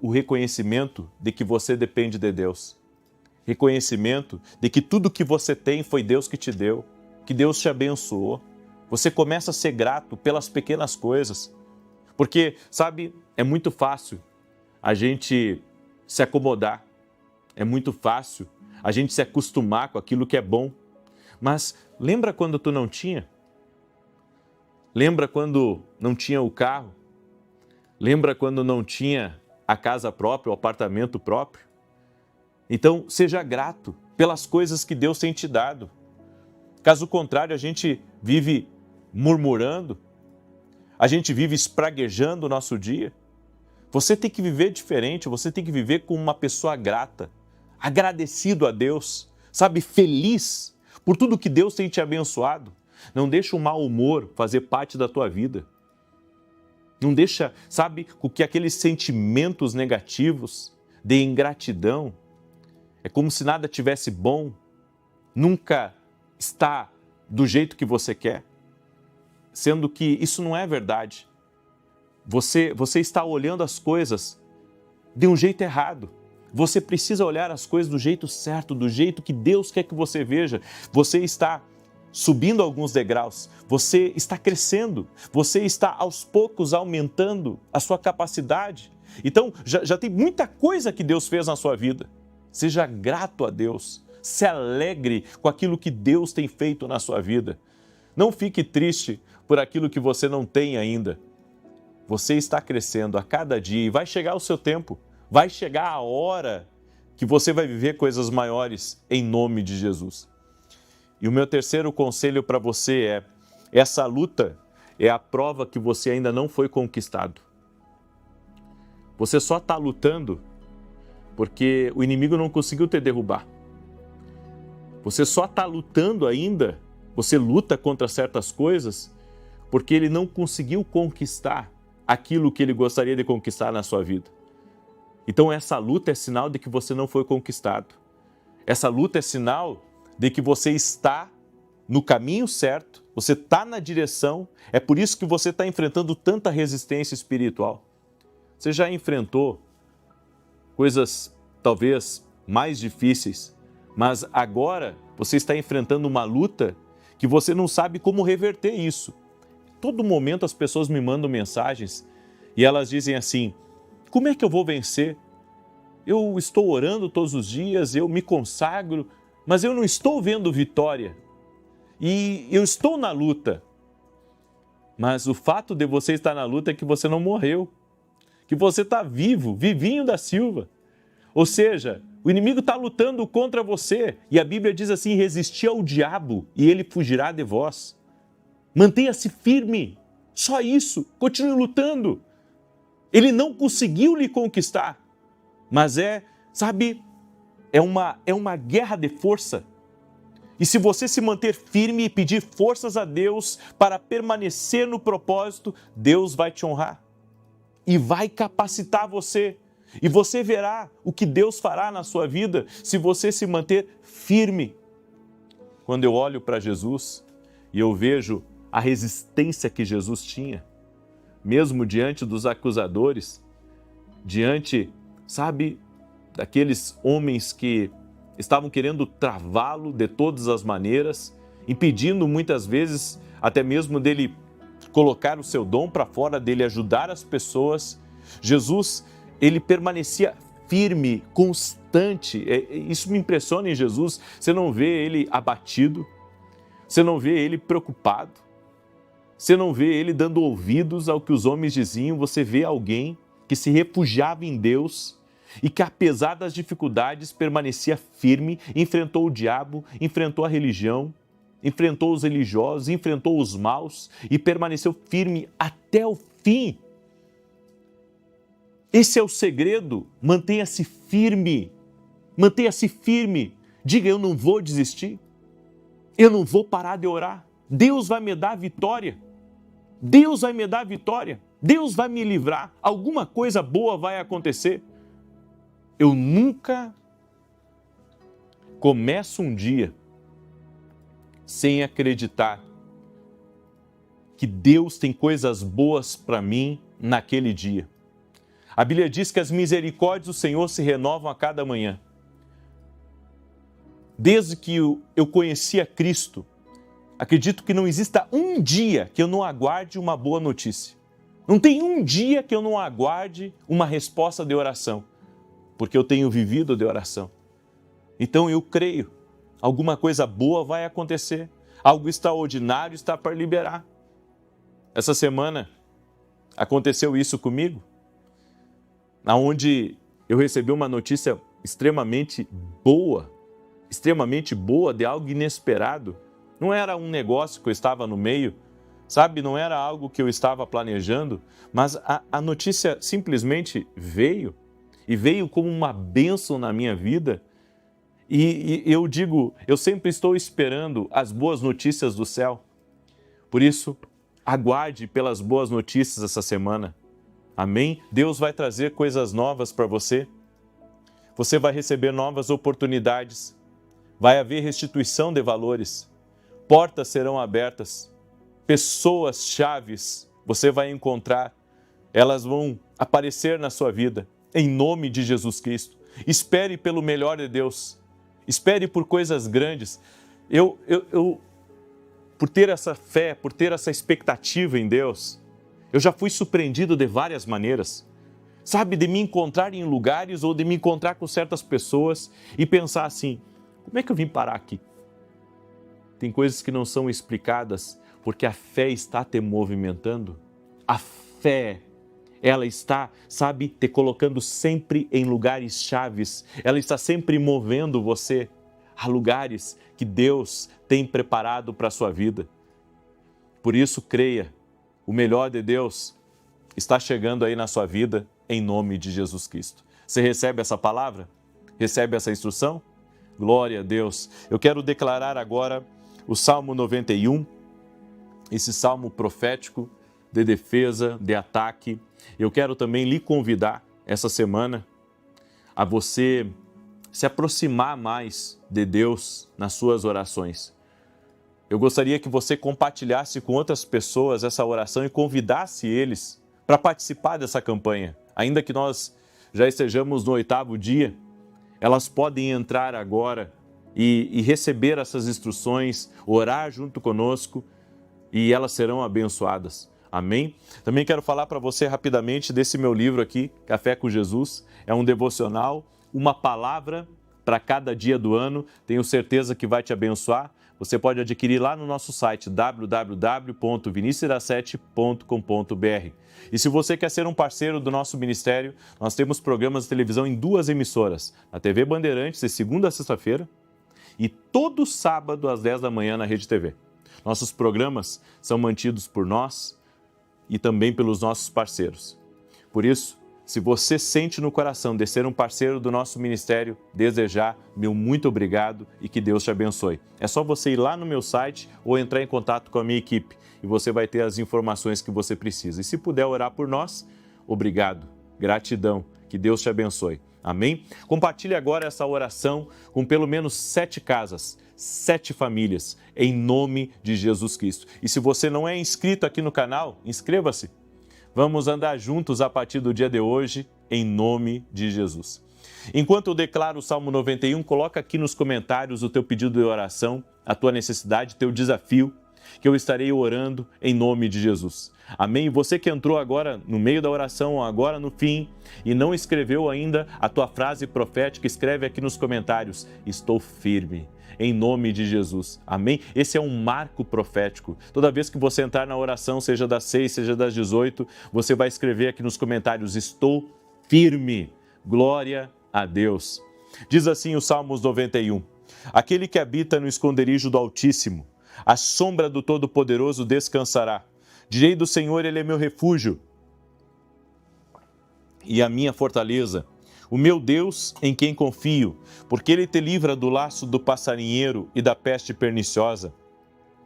O reconhecimento de que você depende de Deus. Reconhecimento de que tudo que você tem foi Deus que te deu, que Deus te abençoou. Você começa a ser grato pelas pequenas coisas. Porque, sabe, é muito fácil a gente se acomodar. É muito fácil a gente se acostumar com aquilo que é bom. Mas lembra quando tu não tinha? Lembra quando não tinha o carro? Lembra quando não tinha a casa própria, o apartamento próprio? Então, seja grato pelas coisas que Deus tem te dado. Caso contrário, a gente vive murmurando, a gente vive espraguejando o nosso dia. Você tem que viver diferente, você tem que viver como uma pessoa grata, agradecido a Deus, sabe, feliz por tudo que Deus tem te abençoado. Não deixa o mau humor fazer parte da tua vida. Não deixa, sabe, com que aqueles sentimentos negativos de ingratidão, é como se nada tivesse bom, nunca está do jeito que você quer, sendo que isso não é verdade. Você está olhando as coisas de um jeito errado. Você precisa olhar as coisas do jeito certo, do jeito que Deus quer que você veja. Você está subindo alguns degraus, você está crescendo, você está aos poucos aumentando a sua capacidade. Então, já tem muita coisa que Deus fez na sua vida. Seja grato a Deus, se alegre com aquilo que Deus tem feito na sua vida. Não fique triste por aquilo que você não tem ainda. Você está crescendo a cada dia e vai chegar o seu tempo, vai chegar a hora que você vai viver coisas maiores em nome de Jesus. E o meu terceiro conselho para você é: essa luta é a prova que você ainda não foi conquistado. Você só está lutando porque o inimigo não conseguiu te derrubar. Você só está lutando ainda, você luta contra certas coisas porque ele não conseguiu conquistar aquilo que ele gostaria de conquistar na sua vida. Então essa luta é sinal de que você não foi conquistado. Essa luta é sinal de que você está no caminho certo, você está na direção, é por isso que você está enfrentando tanta resistência espiritual. Você já enfrentou coisas talvez mais difíceis, mas agora você está enfrentando uma luta que você não sabe como reverter isso. Todo momento as pessoas me mandam mensagens e elas dizem assim: como é que eu vou vencer? Eu estou orando todos os dias, eu me consagro, mas eu não estou vendo vitória. E eu estou na luta. Mas o fato de você estar na luta é que você não morreu. Que você está vivo, vivinho da Silva. Ou seja, o inimigo está lutando contra você. E a Bíblia diz assim, resisti ao diabo e ele fugirá de vós. Mantenha-se firme. Só isso. Continue lutando. Ele não conseguiu lhe conquistar. Mas é uma guerra de força. E se você se manter firme e pedir forças a Deus para permanecer no propósito, Deus vai te honrar e vai capacitar você. E você verá o que Deus fará na sua vida se você se manter firme. Quando eu olho para Jesus e eu vejo a resistência que Jesus tinha, mesmo diante dos acusadores, diante, daqueles homens que estavam querendo travá-lo de todas as maneiras, impedindo muitas vezes até mesmo dele colocar o seu dom para fora, dele ajudar as pessoas. Jesus, ele permanecia firme, constante. Isso me impressiona em Jesus. Você não vê ele abatido, você não vê ele preocupado, você não vê ele dando ouvidos ao que os homens diziam. Você vê alguém que se refugiava em Deus e que, apesar das dificuldades, permanecia firme, enfrentou o diabo, enfrentou a religião, enfrentou os religiosos, enfrentou os maus e permaneceu firme até o fim. Esse é o segredo. Mantenha-se firme. Mantenha-se firme. Diga, eu não vou desistir. Eu não vou parar de orar. Deus vai me dar a vitória. Deus vai me dar a vitória. Deus vai me livrar. Alguma coisa boa vai acontecer. Eu nunca começo um dia sem acreditar que Deus tem coisas boas para mim naquele dia. A Bíblia diz que as misericórdias do Senhor se renovam a cada manhã. Desde que eu conheci a Cristo, acredito que não exista um dia que eu não aguarde uma boa notícia. Não tem um dia que eu não aguarde uma resposta de oração, porque eu tenho vivido de oração. Então eu creio, alguma coisa boa vai acontecer, algo extraordinário está para liberar. Essa semana aconteceu isso comigo, onde eu recebi uma notícia extremamente boa de algo inesperado. Não era um negócio que eu estava no meio, não era algo que eu estava planejando, mas a notícia simplesmente veio, e veio como uma bênção na minha vida. E eu digo, eu sempre estou esperando as boas notícias do céu. Por isso, aguarde pelas boas notícias essa semana. Amém? Deus vai trazer coisas novas para você. Você vai receber novas oportunidades. Vai haver restituição de valores. Portas serão abertas. Pessoas chaves você vai encontrar. Elas vão aparecer na sua vida. Em nome de Jesus Cristo. Espere pelo melhor de Deus. Espere por coisas grandes. Eu por ter essa fé, por ter essa expectativa em Deus, eu já fui surpreendido de várias maneiras. De me encontrar em lugares ou de me encontrar com certas pessoas e pensar assim, como é que eu vim parar aqui? Tem coisas que não são explicadas porque a fé está te movimentando. A fé, ela está, te colocando sempre em lugares chaves. Ela está sempre movendo você a lugares que Deus tem preparado para a sua vida. Por isso, creia, o melhor de Deus está chegando aí na sua vida, em nome de Jesus Cristo. Você recebe essa palavra? Recebe essa instrução? Glória a Deus. Eu quero declarar agora o Salmo 91, esse salmo profético de defesa, de ataque. Eu quero também lhe convidar essa semana a você se aproximar mais de Deus nas suas orações. Eu gostaria que você compartilhasse com outras pessoas essa oração e convidasse eles para participar dessa campanha. Ainda que nós já estejamos no 8º dia, elas podem entrar agora e receber essas instruções, orar junto conosco e elas serão abençoadas. Amém? Também quero falar para você rapidamente desse meu livro aqui, Café com Jesus. É um devocional, uma palavra para cada dia do ano. Tenho certeza que vai te abençoar. Você pode adquirir lá no nosso site www.vinicius17.com.br. E se você quer ser um parceiro do nosso ministério, nós temos programas de televisão em 2 emissoras, na TV Bandeirantes, de segunda a sexta-feira, e todo sábado às 10 da manhã na Rede TV. Nossos programas são mantidos por nós e também pelos nossos parceiros. Por isso, se você sente no coração de ser um parceiro do nosso ministério, desejar, meu muito obrigado e que Deus te abençoe. É só você ir lá no meu site ou entrar em contato com a minha equipe e você vai ter as informações que você precisa. E se puder orar por nós, obrigado, gratidão, que Deus te abençoe. Amém? Compartilhe agora essa oração com pelo menos 7 casas, 7 famílias, em nome de Jesus Cristo. E se você não é inscrito aqui no canal, inscreva-se. Vamos andar juntos a partir do dia de hoje, em nome de Jesus. Enquanto eu declaro o Salmo 91, coloca aqui nos comentários o teu pedido de oração, a tua necessidade, teu desafio, que eu estarei orando em nome de Jesus. Amém? Você que entrou agora no meio da oração, agora no fim, e não escreveu ainda a tua frase profética, escreve aqui nos comentários: estou firme, em nome de Jesus. Amém? Esse é um marco profético. Toda vez que você entrar na oração, seja das 6, seja das 18, você vai escrever aqui nos comentários: estou firme. Glória a Deus. Diz assim o Salmos 91: aquele que habita no esconderijo do Altíssimo, à sombra do Todo-Poderoso descansará. Direi do Senhor, Ele é meu refúgio e a minha fortaleza, o meu Deus em quem confio, porque Ele te livra do laço do passarinheiro e da peste perniciosa.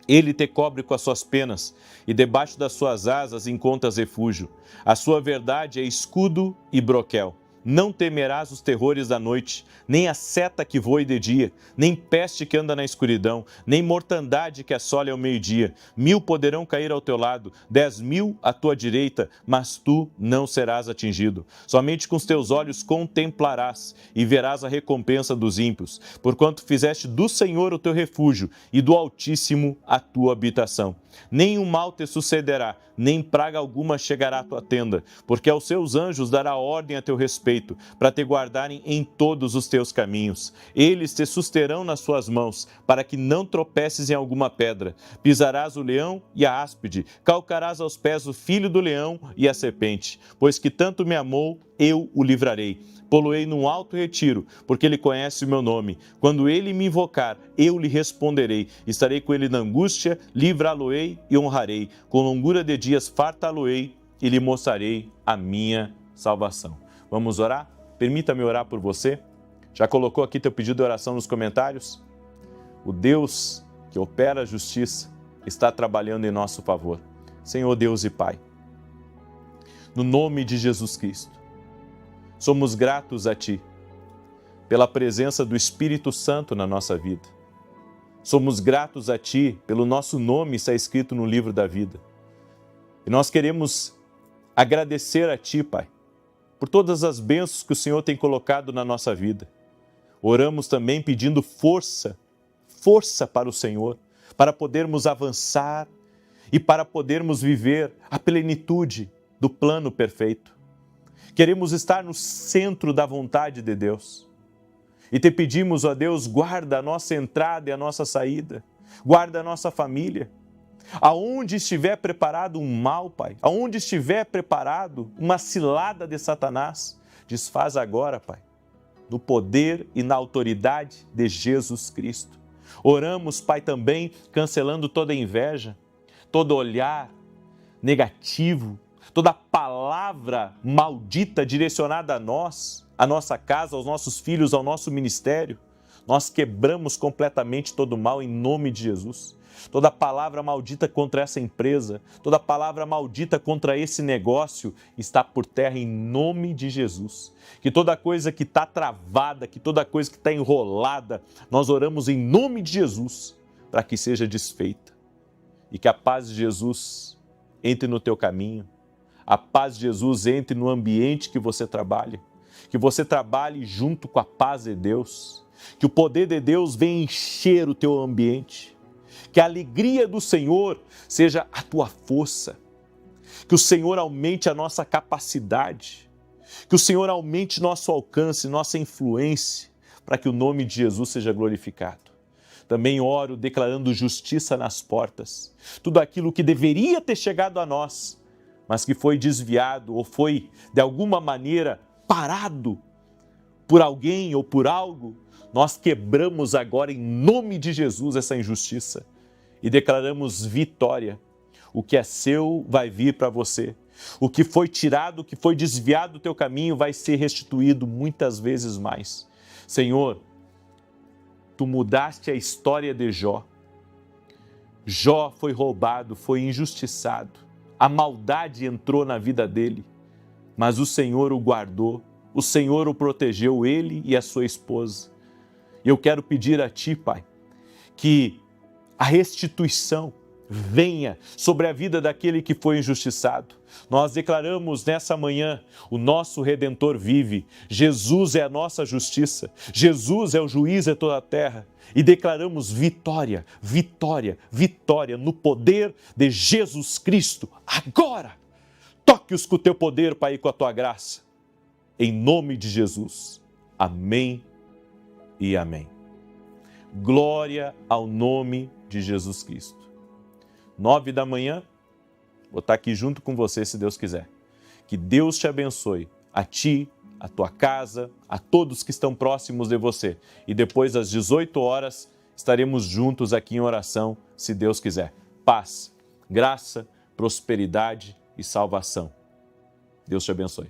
Ele te cobre com as suas penas e debaixo das suas asas encontras refúgio. A sua verdade é escudo e broquel. Não temerás os terrores da noite, nem a seta que voe de dia, nem peste que anda na escuridão, nem mortandade que assole ao meio-dia. 1000 poderão cair ao teu lado, 10.000 à tua direita, mas tu não serás atingido. Somente com os teus olhos contemplarás e verás a recompensa dos ímpios, porquanto fizeste do Senhor o teu refúgio e do Altíssimo a tua habitação. Nenhum mal te sucederá, nem praga alguma chegará à tua tenda, porque aos seus anjos dará ordem a teu respeito, para te guardarem em todos os teus caminhos. Eles te susterão nas suas mãos, para que não tropeces em alguma pedra. Pisarás o leão e a áspide, calcarás aos pés o filho do leão e a serpente. Pois que tanto me amou, eu o livrarei. Poloei num alto retiro, porque ele conhece o meu nome. Quando ele me invocar, eu lhe responderei. Estarei com ele na angústia, livrá-lo-ei e honrarei. Com longura de dias fartá-lo-ei e lhe mostrarei a minha salvação. Vamos orar? Permita-me orar por você. Já colocou aqui teu pedido de oração nos comentários? O Deus que opera a justiça está trabalhando em nosso favor. Senhor Deus e Pai, no nome de Jesus Cristo, somos gratos a Ti pela presença do Espírito Santo na nossa vida. Somos gratos a Ti pelo nosso nome estar escrito no livro da vida. E nós queremos agradecer a Ti, Pai, por todas as bênçãos que o Senhor tem colocado na nossa vida. Oramos também pedindo força para o Senhor, para podermos avançar e para podermos viver a plenitude do plano perfeito. Queremos estar no centro da vontade de Deus. E te pedimos, ó Deus, guarda a nossa entrada e a nossa saída. Guarda a nossa família. Aonde estiver preparado um mal, Pai, aonde estiver preparado uma cilada de Satanás, desfaz agora, Pai, no poder e na autoridade de Jesus Cristo. Oramos, Pai, também cancelando toda inveja, todo olhar negativo, toda palavra maldita direcionada a nós, à nossa casa, aos nossos filhos, ao nosso ministério. Nós quebramos completamente todo mal em nome de Jesus. Toda palavra maldita contra essa empresa, toda palavra maldita contra esse negócio está por terra em nome de Jesus. Que toda coisa que está travada, que toda coisa que está enrolada, nós oramos em nome de Jesus para que seja desfeita. E que a paz de Jesus entre no teu caminho, a paz de Jesus entre no ambiente que você trabalha, que você trabalhe junto com a paz de Deus, que o poder de Deus venha encher o teu ambiente, que a alegria do Senhor seja a tua força, que o Senhor aumente a nossa capacidade, que o Senhor aumente nosso alcance, nossa influência, para que o nome de Jesus seja glorificado. Também oro declarando justiça nas portas. Tudo aquilo que deveria ter chegado a nós, mas que foi desviado ou foi, de alguma maneira, parado por alguém ou por algo, nós quebramos agora, em nome de Jesus, essa injustiça e declaramos vitória. O que é seu vai vir para você. O que foi tirado, o que foi desviado do teu caminho vai ser restituído muitas vezes mais. Senhor, Tu mudaste a história de Jó. Jó foi roubado, foi injustiçado. A maldade entrou na vida dele, mas o Senhor o guardou, o Senhor o protegeu, ele e a sua esposa. E eu quero pedir a Ti, Pai, que a restituição venha sobre a vida daquele que foi injustiçado. Nós declaramos nessa manhã, o nosso Redentor vive, Jesus é a nossa justiça, Jesus é o juiz de toda a terra e declaramos vitória, vitória, vitória no poder de Jesus Cristo. Agora, toque-os com o Teu poder, Pai, e com a Tua graça. Em nome de Jesus. Amém e amém. Glória ao nome de Jesus Cristo. 9 da manhã, vou estar aqui junto com você, se Deus quiser. Que Deus te abençoe, a ti, a tua casa, a todos que estão próximos de você. E depois, às 18 horas, estaremos juntos aqui em oração, se Deus quiser. Paz, graça, prosperidade e salvação. Deus te abençoe.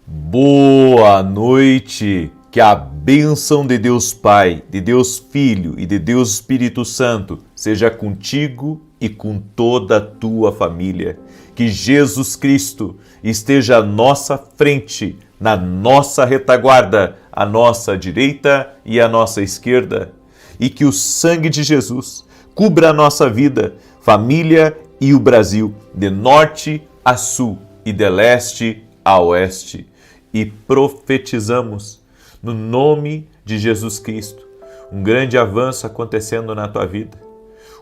Boa noite! Que a bênção de Deus Pai, de Deus Filho e de Deus Espírito Santo seja contigo e com toda a tua família. Que Jesus Cristo esteja à nossa frente, na nossa retaguarda, à nossa direita e à nossa esquerda. E que o sangue de Jesus cubra a nossa vida, família e o Brasil, de norte a sul e de leste a oeste. E profetizamos no nome de Jesus Cristo, um grande avanço acontecendo na tua vida,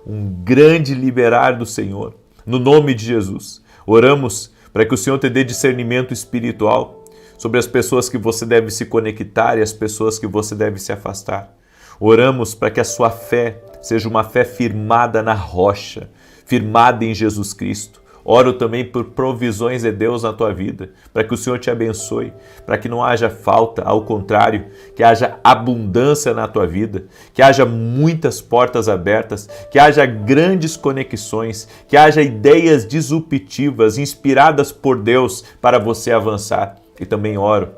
um grande liberar do Senhor, no nome de Jesus. Oramos para que o Senhor te dê discernimento espiritual sobre as pessoas que você deve se conectar e as pessoas que você deve se afastar. Oramos para que a sua fé seja uma fé firmada na rocha, firmada em Jesus Cristo. Oro também por provisões de Deus na tua vida, para que o Senhor te abençoe, para que não haja falta, ao contrário, que haja abundância na tua vida, que haja muitas portas abertas, que haja grandes conexões, que haja ideias disruptivas, inspiradas por Deus para você avançar. E também oro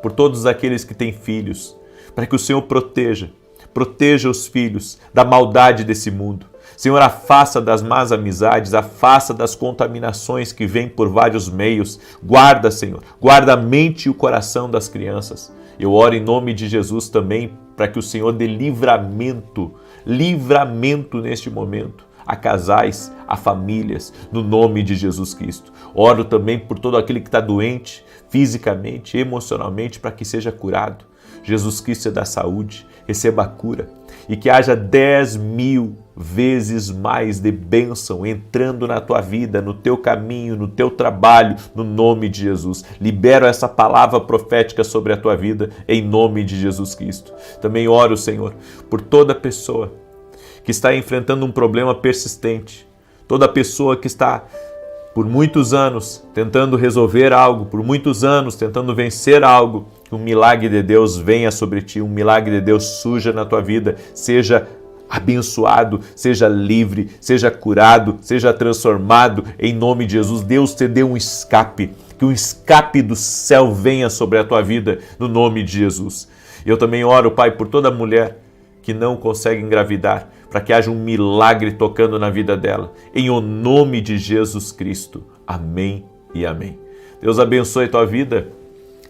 por todos aqueles que têm filhos, para que o Senhor proteja os filhos da maldade desse mundo. Senhor, afasta das más amizades, afasta das contaminações que vêm por vários meios. Guarda, Senhor, guarda a mente e o coração das crianças. Eu oro em nome de Jesus também para que o Senhor dê livramento neste momento a casais, a famílias, no nome de Jesus Cristo. Oro também por todo aquele que está doente, fisicamente, emocionalmente, para que seja curado. Jesus Cristo é da saúde, receba a cura e que haja 10.000 vezes mais de bênção entrando na tua vida, no teu caminho, no teu trabalho, no nome de Jesus. Libero essa palavra profética sobre a tua vida em nome de Jesus Cristo. Também oro, Senhor, por toda pessoa que está enfrentando um problema persistente, toda pessoa que está por muitos anos tentando resolver algo, por muitos anos tentando vencer algo, que um milagre de Deus venha sobre ti, um milagre de Deus surja na tua vida, seja abençoado, seja livre, seja curado, seja transformado, em nome de Jesus. Deus te dê um escape, que um escape do céu venha sobre a tua vida, no nome de Jesus. Eu também oro, Pai, por toda mulher que não consegue engravidar, para que haja um milagre tocando na vida dela, em o nome de Jesus Cristo. Amém e amém. Deus abençoe a tua vida,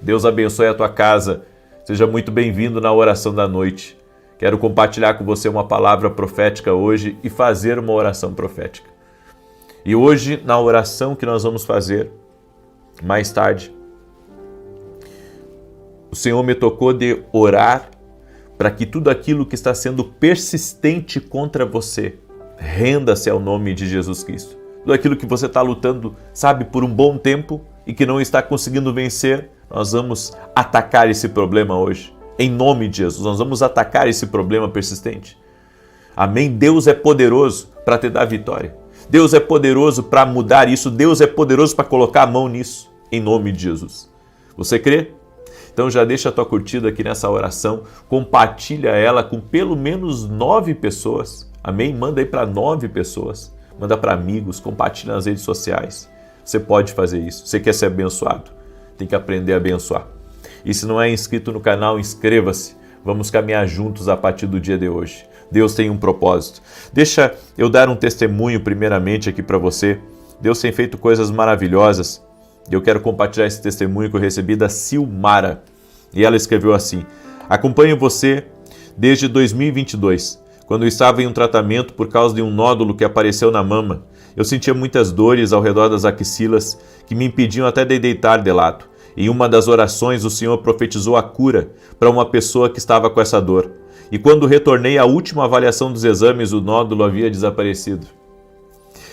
Deus abençoe a tua casa. Seja muito bem-vindo na oração da noite. Quero compartilhar com você uma palavra profética hoje e fazer uma oração profética. E hoje, na oração que nós vamos fazer, mais tarde, o Senhor me tocou de orar para que tudo aquilo que está sendo persistente contra você renda-se ao nome de Jesus Cristo. Tudo aquilo que você está lutando, sabe, por um bom tempo e que não está conseguindo vencer, nós vamos atacar esse problema hoje. Em nome de Jesus, nós vamos atacar esse problema persistente. Amém? Deus é poderoso para te dar vitória. Deus é poderoso para mudar isso. Deus é poderoso para colocar a mão nisso. Em nome de Jesus. Você crê? Então já deixa a tua curtida aqui nessa oração. Compartilha ela com pelo menos 9 pessoas. Amém? Manda aí para 9 pessoas. Manda para amigos. Compartilha nas redes sociais. Você pode fazer isso. Você quer ser abençoado? Tem que aprender a abençoar. E se não é inscrito no canal, inscreva-se. Vamos caminhar juntos a partir do dia de hoje. Deus tem um propósito. Deixa eu dar um testemunho primeiramente aqui para você. Deus tem feito coisas maravilhosas. E eu quero compartilhar esse testemunho que eu recebi da Silmara. E ela escreveu assim: acompanho você desde 2022, quando eu estava em um tratamento por causa de um nódulo que apareceu na mama. Eu sentia muitas dores ao redor das axilas que me impediam até de deitar de lado. Em uma das orações, o Senhor profetizou a cura para uma pessoa que estava com essa dor. E quando retornei à última avaliação dos exames, o nódulo havia desaparecido.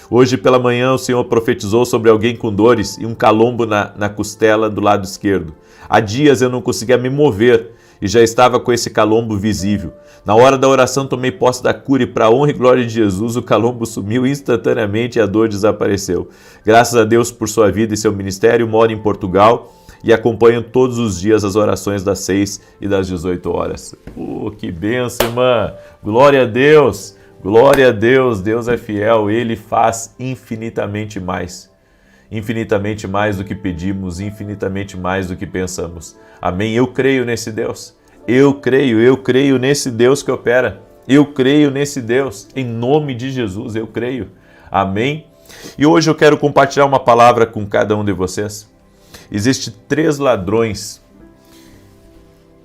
Hoje pela manhã, o Senhor profetizou sobre alguém com dores e um calombo na costela do lado esquerdo. Há dias eu não conseguia me mover e já estava com esse calombo visível. Na hora da oração, tomei posse da cura e, para a honra e glória de Jesus, o calombo sumiu instantaneamente e a dor desapareceu. Graças a Deus por sua vida e seu ministério, moro em Portugal e acompanho todos os dias as orações das 6 e das 18 horas. Que bênção, irmã! Glória a Deus! Glória a Deus! Deus é fiel, Ele faz infinitamente mais do que pedimos, infinitamente mais do que pensamos. Amém? Eu creio nesse Deus. Eu creio nesse Deus que opera. Eu creio nesse Deus. Em nome de Jesus, eu creio. Amém? E hoje eu quero compartilhar uma palavra com cada um de vocês. Existem 3 ladrões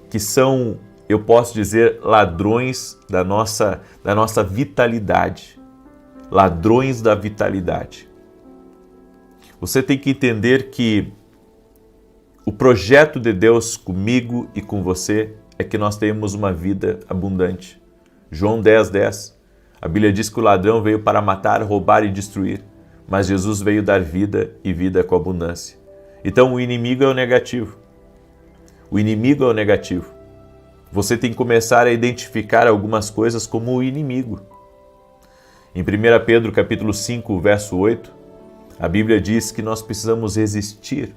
que são, eu posso dizer, ladrões da nossa vitalidade. Ladrões da vitalidade. Você tem que entender que o projeto de Deus comigo e com você é que nós tenhamos uma vida abundante. João 10:10. A Bíblia diz que o ladrão veio para matar, roubar e destruir, mas Jesus veio dar vida e vida com abundância. Então o inimigo é o negativo. O inimigo é o negativo. Você tem que começar a identificar algumas coisas como o inimigo. Em 1 Pedro capítulo 5, verso 8, a Bíblia diz que nós precisamos resistir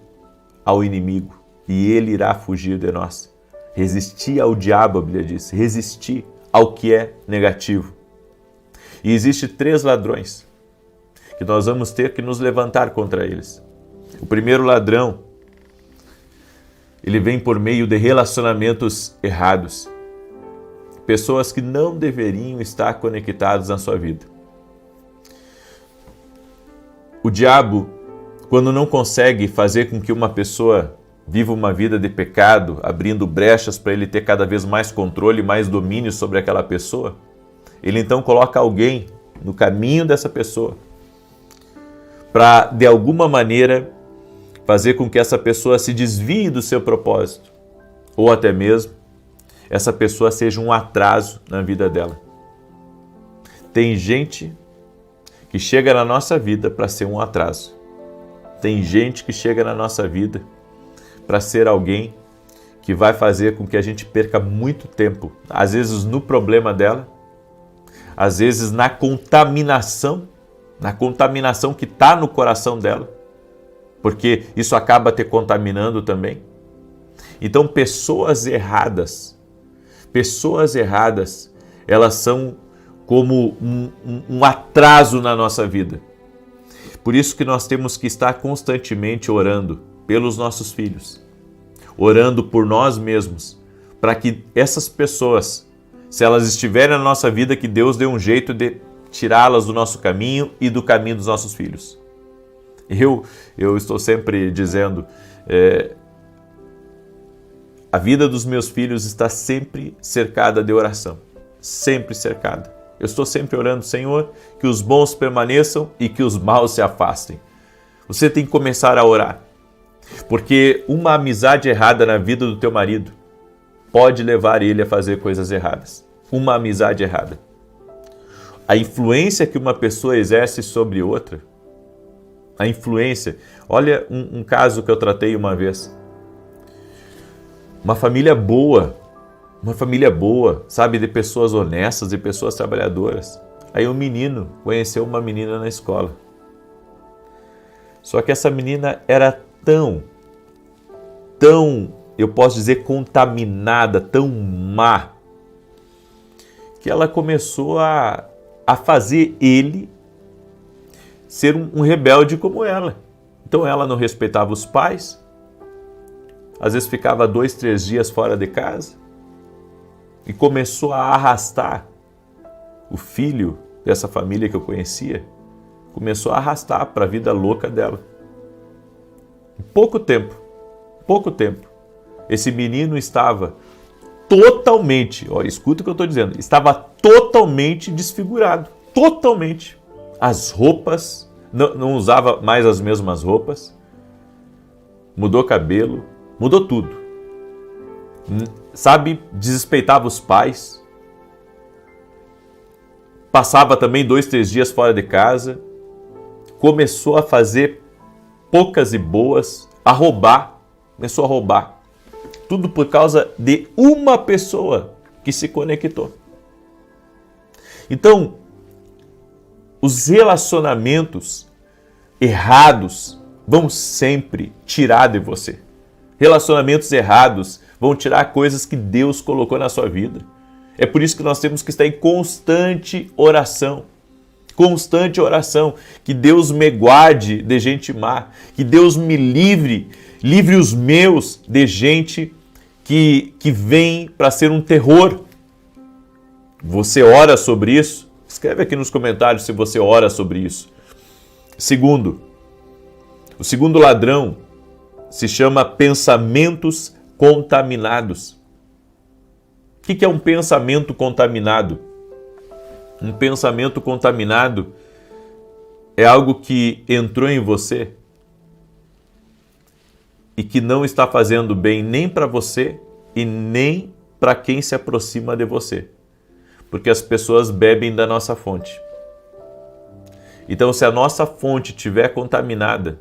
ao inimigo e ele irá fugir de nós. Resistir ao diabo, a Bíblia diz. Resistir ao que é negativo. E existem 3 ladrões que nós vamos ter que nos levantar contra eles. O primeiro ladrão, ele vem por meio de relacionamentos errados. Pessoas que não deveriam estar conectadas na sua vida. O diabo, quando não consegue fazer com que uma pessoa viva uma vida de pecado, abrindo brechas para ele ter cada vez mais controle, mais domínio sobre aquela pessoa, ele então coloca alguém no caminho dessa pessoa para, de alguma maneira, fazer com que essa pessoa se desvie do seu propósito, ou até mesmo essa pessoa seja um atraso na vida dela. Tem gente que chega na nossa vida para ser um atraso. Tem gente que chega na nossa vida para ser alguém que vai fazer com que a gente perca muito tempo, às vezes no problema dela, às vezes na contaminação que está no coração dela, porque isso acaba te contaminando também. Então, pessoas erradas, elas são como um atraso na nossa vida. Por isso que nós temos que estar constantemente orando pelos nossos filhos, orando por nós mesmos, para que essas pessoas, se elas estiverem na nossa vida, que Deus dê um jeito de tirá-las do nosso caminho e do caminho dos nossos filhos. Eu estou sempre dizendo, a vida dos meus filhos está sempre cercada de oração, sempre cercada. Eu estou sempre orando, Senhor, que os bons permaneçam e que os maus se afastem. Você tem que começar a orar, porque uma amizade errada na vida do teu marido pode levar ele a fazer coisas erradas. Uma amizade errada. A influência que uma pessoa exerce sobre outra, a influência. Olha um caso que eu tratei uma vez. Uma família boa, uma família boa, sabe, de pessoas honestas, de pessoas trabalhadoras. Aí um menino conheceu uma menina na escola. Só que essa menina era tão, eu posso dizer, contaminada, tão má, que ela começou a fazer ele ser um rebelde como ela. Então ela não respeitava os pais, às vezes ficava 2, 3 dias fora de casa e começou a arrastar o filho dessa família que eu conhecia, começou a arrastar para a vida louca dela. Em pouco tempo, esse menino estava totalmente, olha, escuta o que eu estou dizendo, estava totalmente desfigurado, totalmente. As roupas, não usava mais as mesmas roupas, mudou cabelo, mudou tudo. Sabe, desrespeitava os pais, passava também 2, 3 dias fora de casa, começou a fazer poucas e boas, começou a roubar. Tudo por causa de uma pessoa que se conectou. Então, os relacionamentos errados vão sempre tirar de você. Relacionamentos errados vão tirar coisas que Deus colocou na sua vida. É por isso que nós temos que estar em constante oração. Constante oração. Que Deus me guarde de gente má. Que Deus me livre os meus de gente que vem para ser um terror. Você ora sobre isso? Escreve aqui nos comentários se você ora sobre isso. Segundo, o segundo ladrão se chama pensamentos contaminados. O que é um pensamento contaminado? Um pensamento contaminado é algo que entrou em você e que não está fazendo bem nem para você e nem para quem se aproxima de você. Porque as pessoas bebem da nossa fonte. Então, se a nossa fonte estiver contaminada,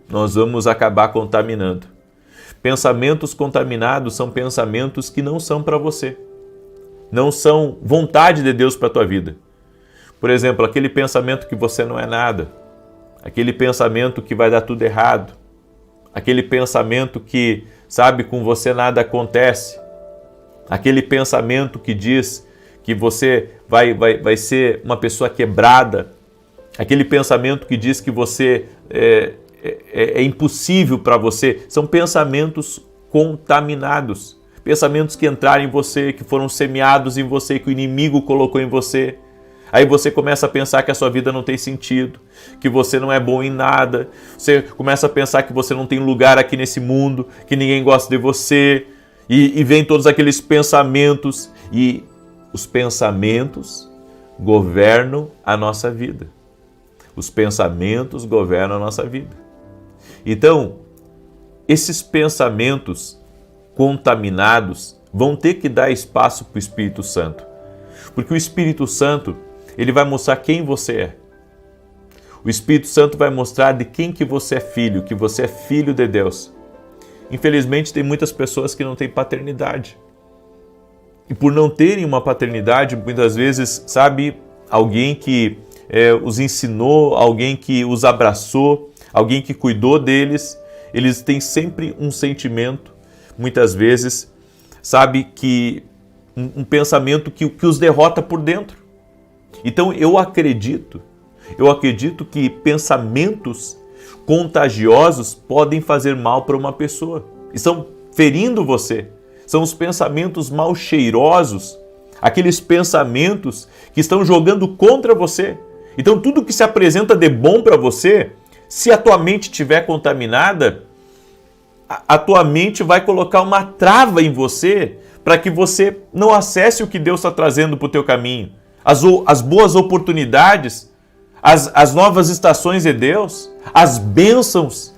nós vamos acabar contaminando. Pensamentos contaminados são pensamentos que não são para você. Não são vontade de Deus para a tua vida. Por exemplo, aquele pensamento que você não é nada. Aquele pensamento que vai dar tudo errado. Aquele pensamento que, sabe, com você nada acontece. Aquele pensamento que diz que você vai ser uma pessoa quebrada. Aquele pensamento que diz que você é impossível para você. São pensamentos contaminados. Pensamentos que entraram em você, que foram semeados em você, que o inimigo colocou em você. Aí você começa a pensar que a sua vida não tem sentido, que você não é bom em nada. Você começa a pensar que você não tem lugar aqui nesse mundo, que ninguém gosta de você. E vem todos aqueles pensamentos. E os pensamentos governam a nossa vida. Os pensamentos governam a nossa vida. Então, esses pensamentos contaminados vão ter que dar espaço para o Espírito Santo. Porque o Espírito Santo, ele vai mostrar quem você é. O Espírito Santo vai mostrar de quem que você é filho, que você é filho de Deus. Infelizmente, tem muitas pessoas que não têm paternidade. E por não terem uma paternidade, muitas vezes, sabe, alguém que os ensinou, alguém que os abraçou, alguém que cuidou deles, eles têm sempre um sentimento, muitas vezes, sabe, que um pensamento que os derrota por dentro. Então eu acredito que pensamentos contagiosos podem fazer mal para uma pessoa. Estão ferindo você. São os pensamentos mal cheirosos, aqueles pensamentos que estão jogando contra você. Então tudo que se apresenta de bom para você, se a tua mente estiver contaminada, a tua mente vai colocar uma trava em você para que você não acesse o que Deus está trazendo para o teu caminho. As boas oportunidades, as novas estações de Deus, as bênçãos,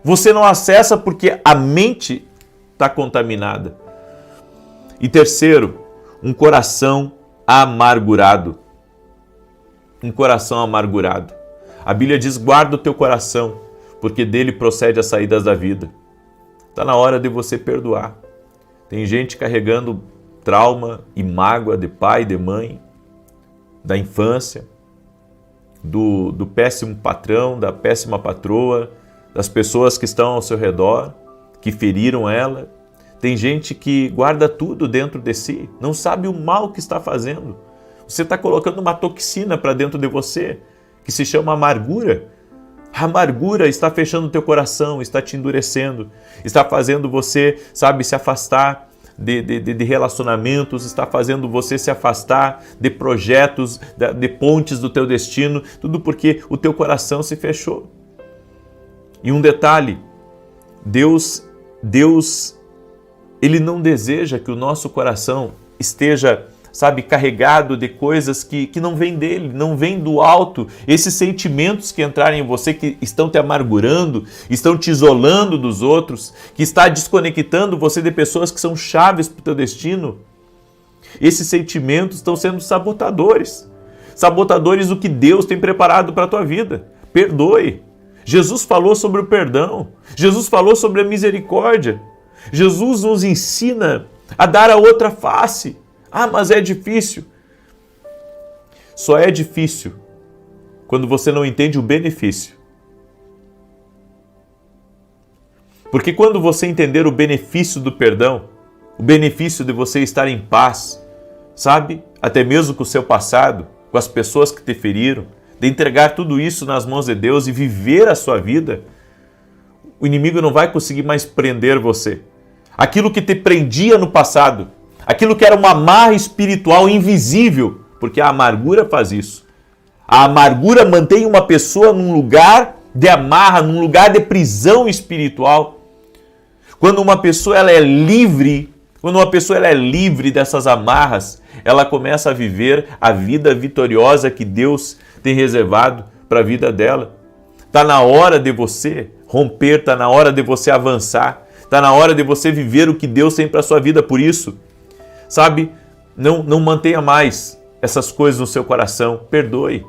você não acessa porque a mente está contaminada. E terceiro, um coração amargurado. Um coração amargurado. A Bíblia diz, guarda o teu coração, porque dele procede as saídas da vida. Está na hora de você perdoar. Tem gente carregando trauma e mágoa de pai, de mãe, da infância, do péssimo patrão, da péssima patroa, das pessoas que estão ao seu redor, que feriram ela. Tem gente que guarda tudo dentro de si, não sabe o mal que está fazendo. Você está colocando uma toxina para dentro de você, que se chama amargura. A amargura está fechando o teu coração, está te endurecendo, está fazendo você, se afastar de relacionamentos, está fazendo você se afastar de projetos, de pontes do teu destino, tudo porque o teu coração se fechou. E um detalhe, Deus, Ele não deseja que o nosso coração esteja, carregado de coisas que não vêm dele, não vêm do alto. Esses sentimentos que entrarem em você, que estão te amargurando, estão te isolando dos outros, que está desconectando você de pessoas que são chaves para o teu destino. Esses sentimentos estão sendo sabotadores do que Deus tem preparado para a tua vida. Perdoe. Jesus falou sobre o perdão. Jesus falou sobre a misericórdia. Jesus nos ensina a dar a outra face. Ah, mas é difícil. Só é difícil quando você não entende o benefício. Porque quando você entender o benefício do perdão, o benefício de você estar em paz, até mesmo com o seu passado, com as pessoas que te feriram, de entregar tudo isso nas mãos de Deus e viver a sua vida, o inimigo não vai conseguir mais prender você. Aquilo que te prendia no passado, aquilo que era uma amarra espiritual invisível, porque a amargura faz isso. A amargura mantém uma pessoa num lugar de amarra, num lugar de prisão espiritual. Quando uma pessoa ela é livre dessas amarras, ela começa a viver a vida vitoriosa que Deus tem reservado para a vida dela. Está na hora de você romper, está na hora de você avançar, está na hora de você viver o que Deus tem para a sua vida. Por isso, não mantenha mais essas coisas no seu coração. Perdoe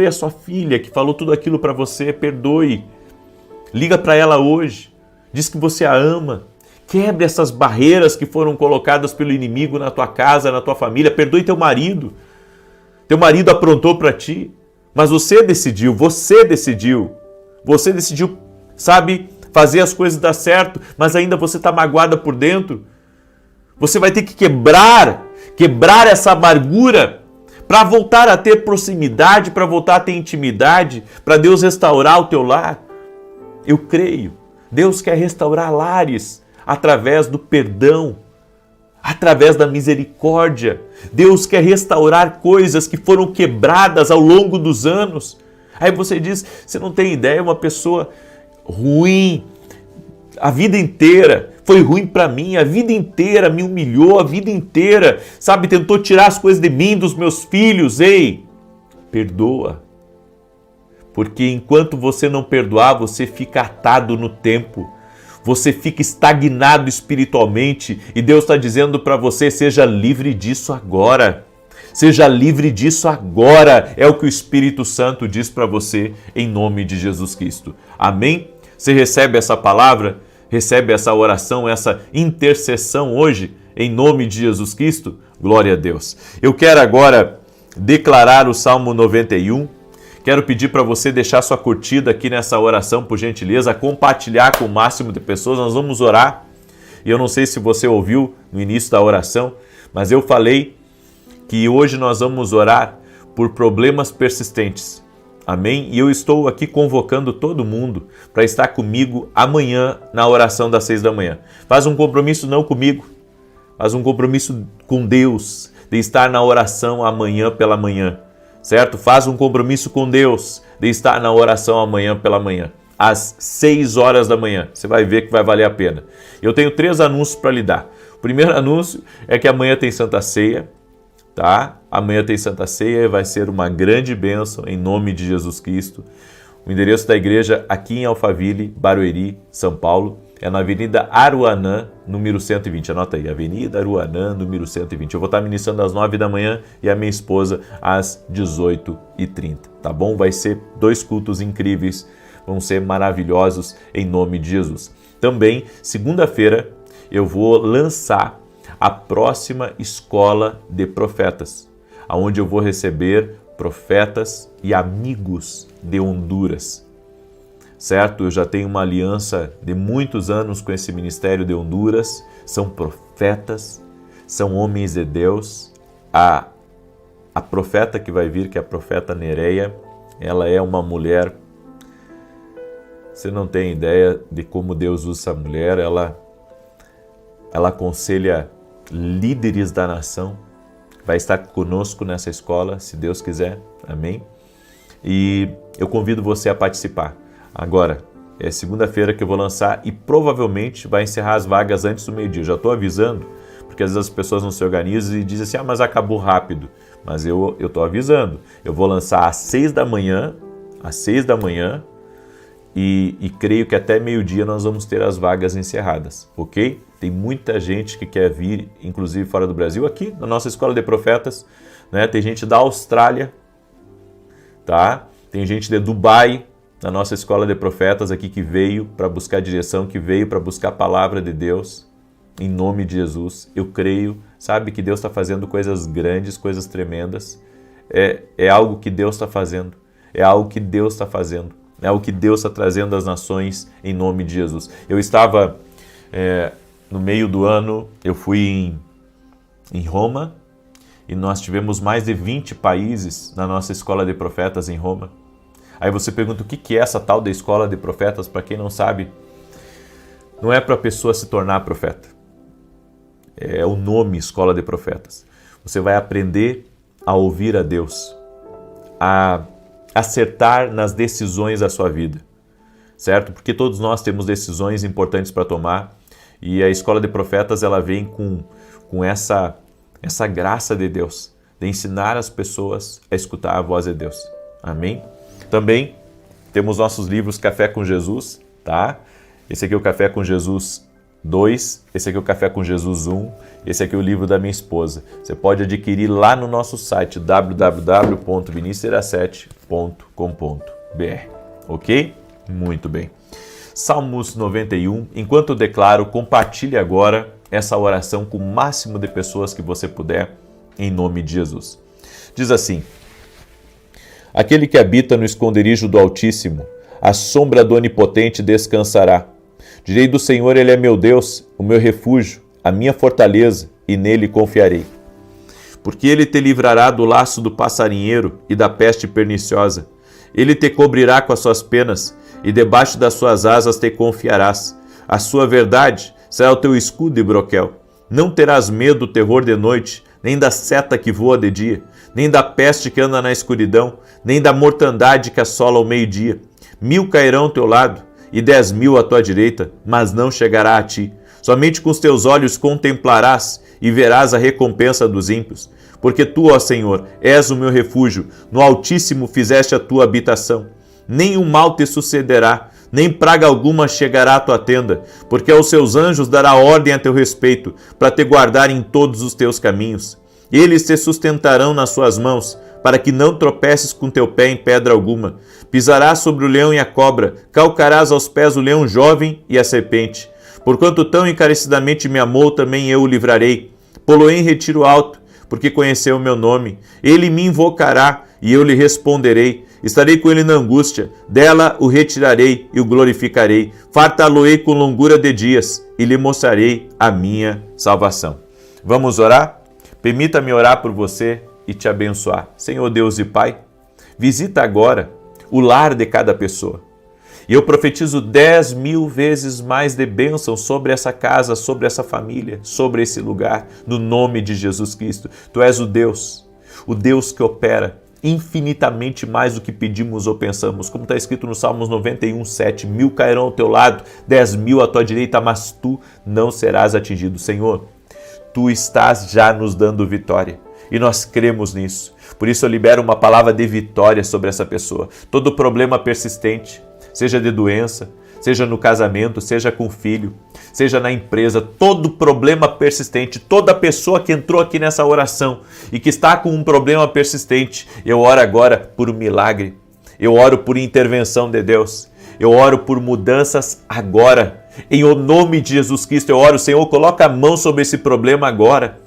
a sua filha que falou tudo aquilo para você. Perdoe. Liga para ela hoje. Diz que você a ama. Quebre essas barreiras que foram colocadas pelo inimigo na tua casa, na tua família. Perdoe teu marido. Teu marido aprontou para ti, mas você decidiu, fazer as coisas dar certo, mas ainda você está magoada por dentro. Você vai ter que quebrar essa amargura para voltar a ter proximidade, para voltar a ter intimidade, para Deus restaurar o teu lar. Eu creio, Deus quer restaurar lares através do perdão, através da misericórdia. Deus quer restaurar coisas que foram quebradas ao longo dos anos. Aí você diz, você não tem ideia, uma pessoa ruim, a vida inteira foi ruim para mim, a vida inteira me humilhou, a vida inteira, tentou tirar as coisas de mim, dos meus filhos. Ei, perdoa. Porque enquanto você não perdoar, você fica atado no tempo. Você fica estagnado espiritualmente e Deus está dizendo para você, seja livre disso agora. Seja livre disso agora. É o que o Espírito Santo diz para você em nome de Jesus Cristo. Amém? Você recebe essa palavra? Recebe essa oração, essa intercessão hoje em nome de Jesus Cristo? Glória a Deus. Eu quero agora declarar o Salmo 91. Quero pedir para você deixar sua curtida aqui nessa oração, por gentileza, compartilhar com o máximo de pessoas. Nós vamos orar. E eu não sei se você ouviu no início da oração, mas eu falei que hoje nós vamos orar por problemas persistentes. Amém? E eu estou aqui convocando todo mundo para estar comigo amanhã na oração das 6 da manhã. Faz um compromisso não comigo, faz um compromisso com Deus de estar na oração amanhã pela manhã. Certo? Faz um compromisso com Deus de estar na oração amanhã pela manhã, às 6 horas da manhã. Você vai ver que vai valer a pena. Eu tenho 3 anúncios para lhe dar. O primeiro anúncio é que amanhã tem Santa Ceia, tá? Amanhã tem Santa Ceia e vai ser uma grande bênção em nome de Jesus Cristo. O endereço da igreja aqui em Alphaville, Barueri, São Paulo, é na Avenida Aruanã, número 120. Anota aí, Avenida Aruanã, número 120. Eu vou estar ministrando às 9 da manhã e a minha esposa às 18h30, tá bom? Vai ser 2 cultos incríveis, vão ser maravilhosos em nome de Jesus. Também, segunda-feira, eu vou lançar a próxima escola de profetas, onde eu vou receber profetas e amigos de Honduras. Certo? Eu já tenho uma aliança de muitos anos com esse ministério de Honduras, são profetas, são homens de Deus. A profeta que vai vir, que é a profeta Nereia, ela é uma mulher, você não tem ideia de como Deus usa essa mulher, ela aconselha líderes da nação, vai estar conosco nessa escola, se Deus quiser, amém? E eu convido você a participar. Agora, é segunda-feira que eu vou lançar e provavelmente vai encerrar as vagas antes do meio-dia. Já estou avisando, porque às vezes as pessoas não se organizam e dizem assim, mas acabou rápido. Mas eu estou avisando, eu vou lançar às 6 da manhã, e creio que até meio-dia nós vamos ter as vagas encerradas, ok? Tem muita gente que quer vir, inclusive fora do Brasil, aqui na nossa Escola de Profetas, né? Tem gente da Austrália, tá? Tem gente de Dubai, na nossa Escola de Profetas aqui, que veio para buscar direção, que veio para buscar a palavra de Deus, em nome de Jesus. Eu creio, sabe, que Deus está fazendo coisas grandes, coisas tremendas. É algo que Deus está fazendo, é algo que Deus está fazendo, é algo que Deus está trazendo às nações em nome de Jesus. Eu estava, no meio do ano, eu fui em Roma, e nós tivemos mais de 20 países na nossa Escola de Profetas em Roma. Aí você pergunta, o que é essa tal da Escola de Profetas? Para quem não sabe, não é para a pessoa se tornar profeta. É o nome Escola de Profetas. Você vai aprender a ouvir a Deus, a acertar nas decisões da sua vida, certo? Porque todos nós temos decisões importantes para tomar e a Escola de Profetas ela vem com essa graça de Deus, de ensinar as pessoas a escutar a voz de Deus. Amém? Também temos nossos livros Café com Jesus, tá? Esse aqui é o Café com Jesus 2, esse aqui é o Café com Jesus 1, esse aqui é o livro da minha esposa. Você pode adquirir lá no nosso site www.ministeraset.com.br, ok? Muito bem. Salmos 91, enquanto eu declaro, compartilhe agora essa oração com o máximo de pessoas que você puder, em nome de Jesus. Diz assim: aquele que habita no esconderijo do Altíssimo, à sombra do Onipotente descansará. Direi do Senhor, Ele é meu Deus, o meu refúgio, a minha fortaleza, e nele confiarei. Porque Ele te livrará do laço do passarinheiro e da peste perniciosa. Ele te cobrirá com as suas penas, e debaixo das suas asas te confiarás. A sua verdade será o teu escudo e broquel. Não terás medo do terror de noite, nem da seta que voa de dia, nem da peste que anda na escuridão, nem da mortandade que assola ao meio-dia. 1000 cairão ao teu lado, e 10.000 à tua direita, mas não chegará a ti. Somente com os teus olhos contemplarás e verás a recompensa dos ímpios. Porque tu, ó Senhor, és o meu refúgio, no Altíssimo fizeste a tua habitação. Nenhum mal te sucederá, nem praga alguma chegará à tua tenda, porque aos seus anjos dará ordem a teu respeito, para te guardar em todos os teus caminhos. Eles te sustentarão nas suas mãos, para que não tropeces com teu pé em pedra alguma. Pisarás sobre o leão e a cobra, calcarás aos pés o leão jovem e a serpente. Porquanto tão encarecidamente me amou, também eu o livrarei. Pô-lo-ei em retiro alto, porque conheceu o meu nome. Ele me invocará, e eu lhe responderei. Estarei com ele na angústia, dela o retirarei e o glorificarei. Fartá-lo-ei com longura de dias, e lhe mostrarei a minha salvação. Vamos orar? Permita-me orar por você e te abençoar. Senhor Deus e Pai, visita agora o lar de cada pessoa. E eu profetizo 10.000 vezes mais de bênção sobre essa casa, sobre essa família, sobre esse lugar, no nome de Jesus Cristo. Tu és o Deus que opera infinitamente mais do que pedimos ou pensamos. Como está escrito no Salmos 91, 7, 1000 cairão ao teu lado, 10.000 à tua direita, mas tu não serás atingido. Senhor, tu estás já nos dando vitória. E nós cremos nisso. Por isso eu libero uma palavra de vitória sobre essa pessoa. Todo problema persistente, seja de doença, seja no casamento, seja com o filho, seja na empresa, todo problema persistente, toda pessoa que entrou aqui nessa oração e que está com um problema persistente, eu oro agora por um milagre, eu oro por intervenção de Deus, eu oro por mudanças agora, Em o nome de Jesus Cristo eu oro, Senhor, coloca a mão sobre esse problema agora.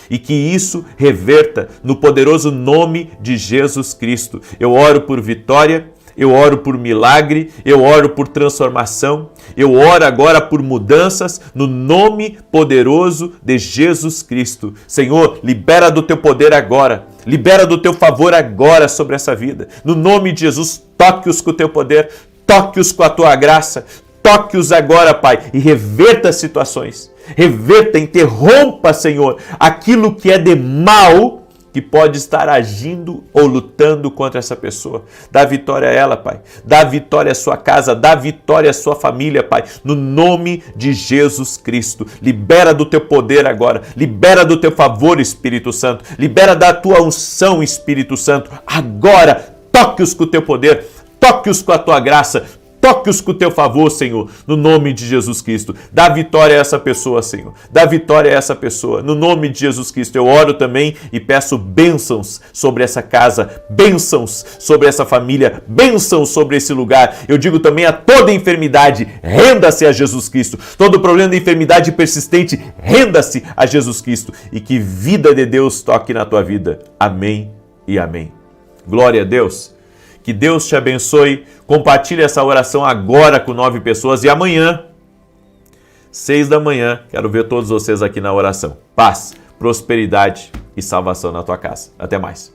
E que isso reverta no poderoso nome de Jesus Cristo. Eu oro por vitória, eu oro por milagre, eu oro por transformação, eu oro agora por mudanças no nome poderoso de Jesus Cristo. Senhor, libera do teu poder agora, libera do teu favor agora sobre essa vida. No nome de Jesus, toque-os com o teu poder, toque-os com a tua graça, toque-os agora, Pai, e reverta as situações. Reverta, interrompa, Senhor, aquilo que é de mal que pode estar agindo ou lutando contra essa pessoa. Dá vitória a ela, Pai. Dá vitória à sua casa, dá vitória à sua família, Pai. No nome de Jesus Cristo. Libera do teu poder agora. Libera do teu favor, Espírito Santo. Libera da tua unção, Espírito Santo. Agora, toque-os com o teu poder. Toque-os com a tua graça. Toque-os com o teu favor, Senhor, no nome de Jesus Cristo. Dá vitória a essa pessoa, Senhor. Dá vitória a essa pessoa. No nome de Jesus Cristo, eu oro também e peço bênçãos sobre essa casa, bênçãos sobre essa família, bênçãos sobre esse lugar. Eu digo também a toda enfermidade, renda-se a Jesus Cristo. Todo problema de enfermidade persistente, renda-se a Jesus Cristo. E que vida de Deus toque na tua vida. Amém e amém. Glória a Deus. Que Deus te abençoe. Compartilhe essa oração agora com 9 pessoas e amanhã, 6 da manhã, quero ver todos vocês aqui na oração. Paz, prosperidade e salvação na tua casa. Até mais.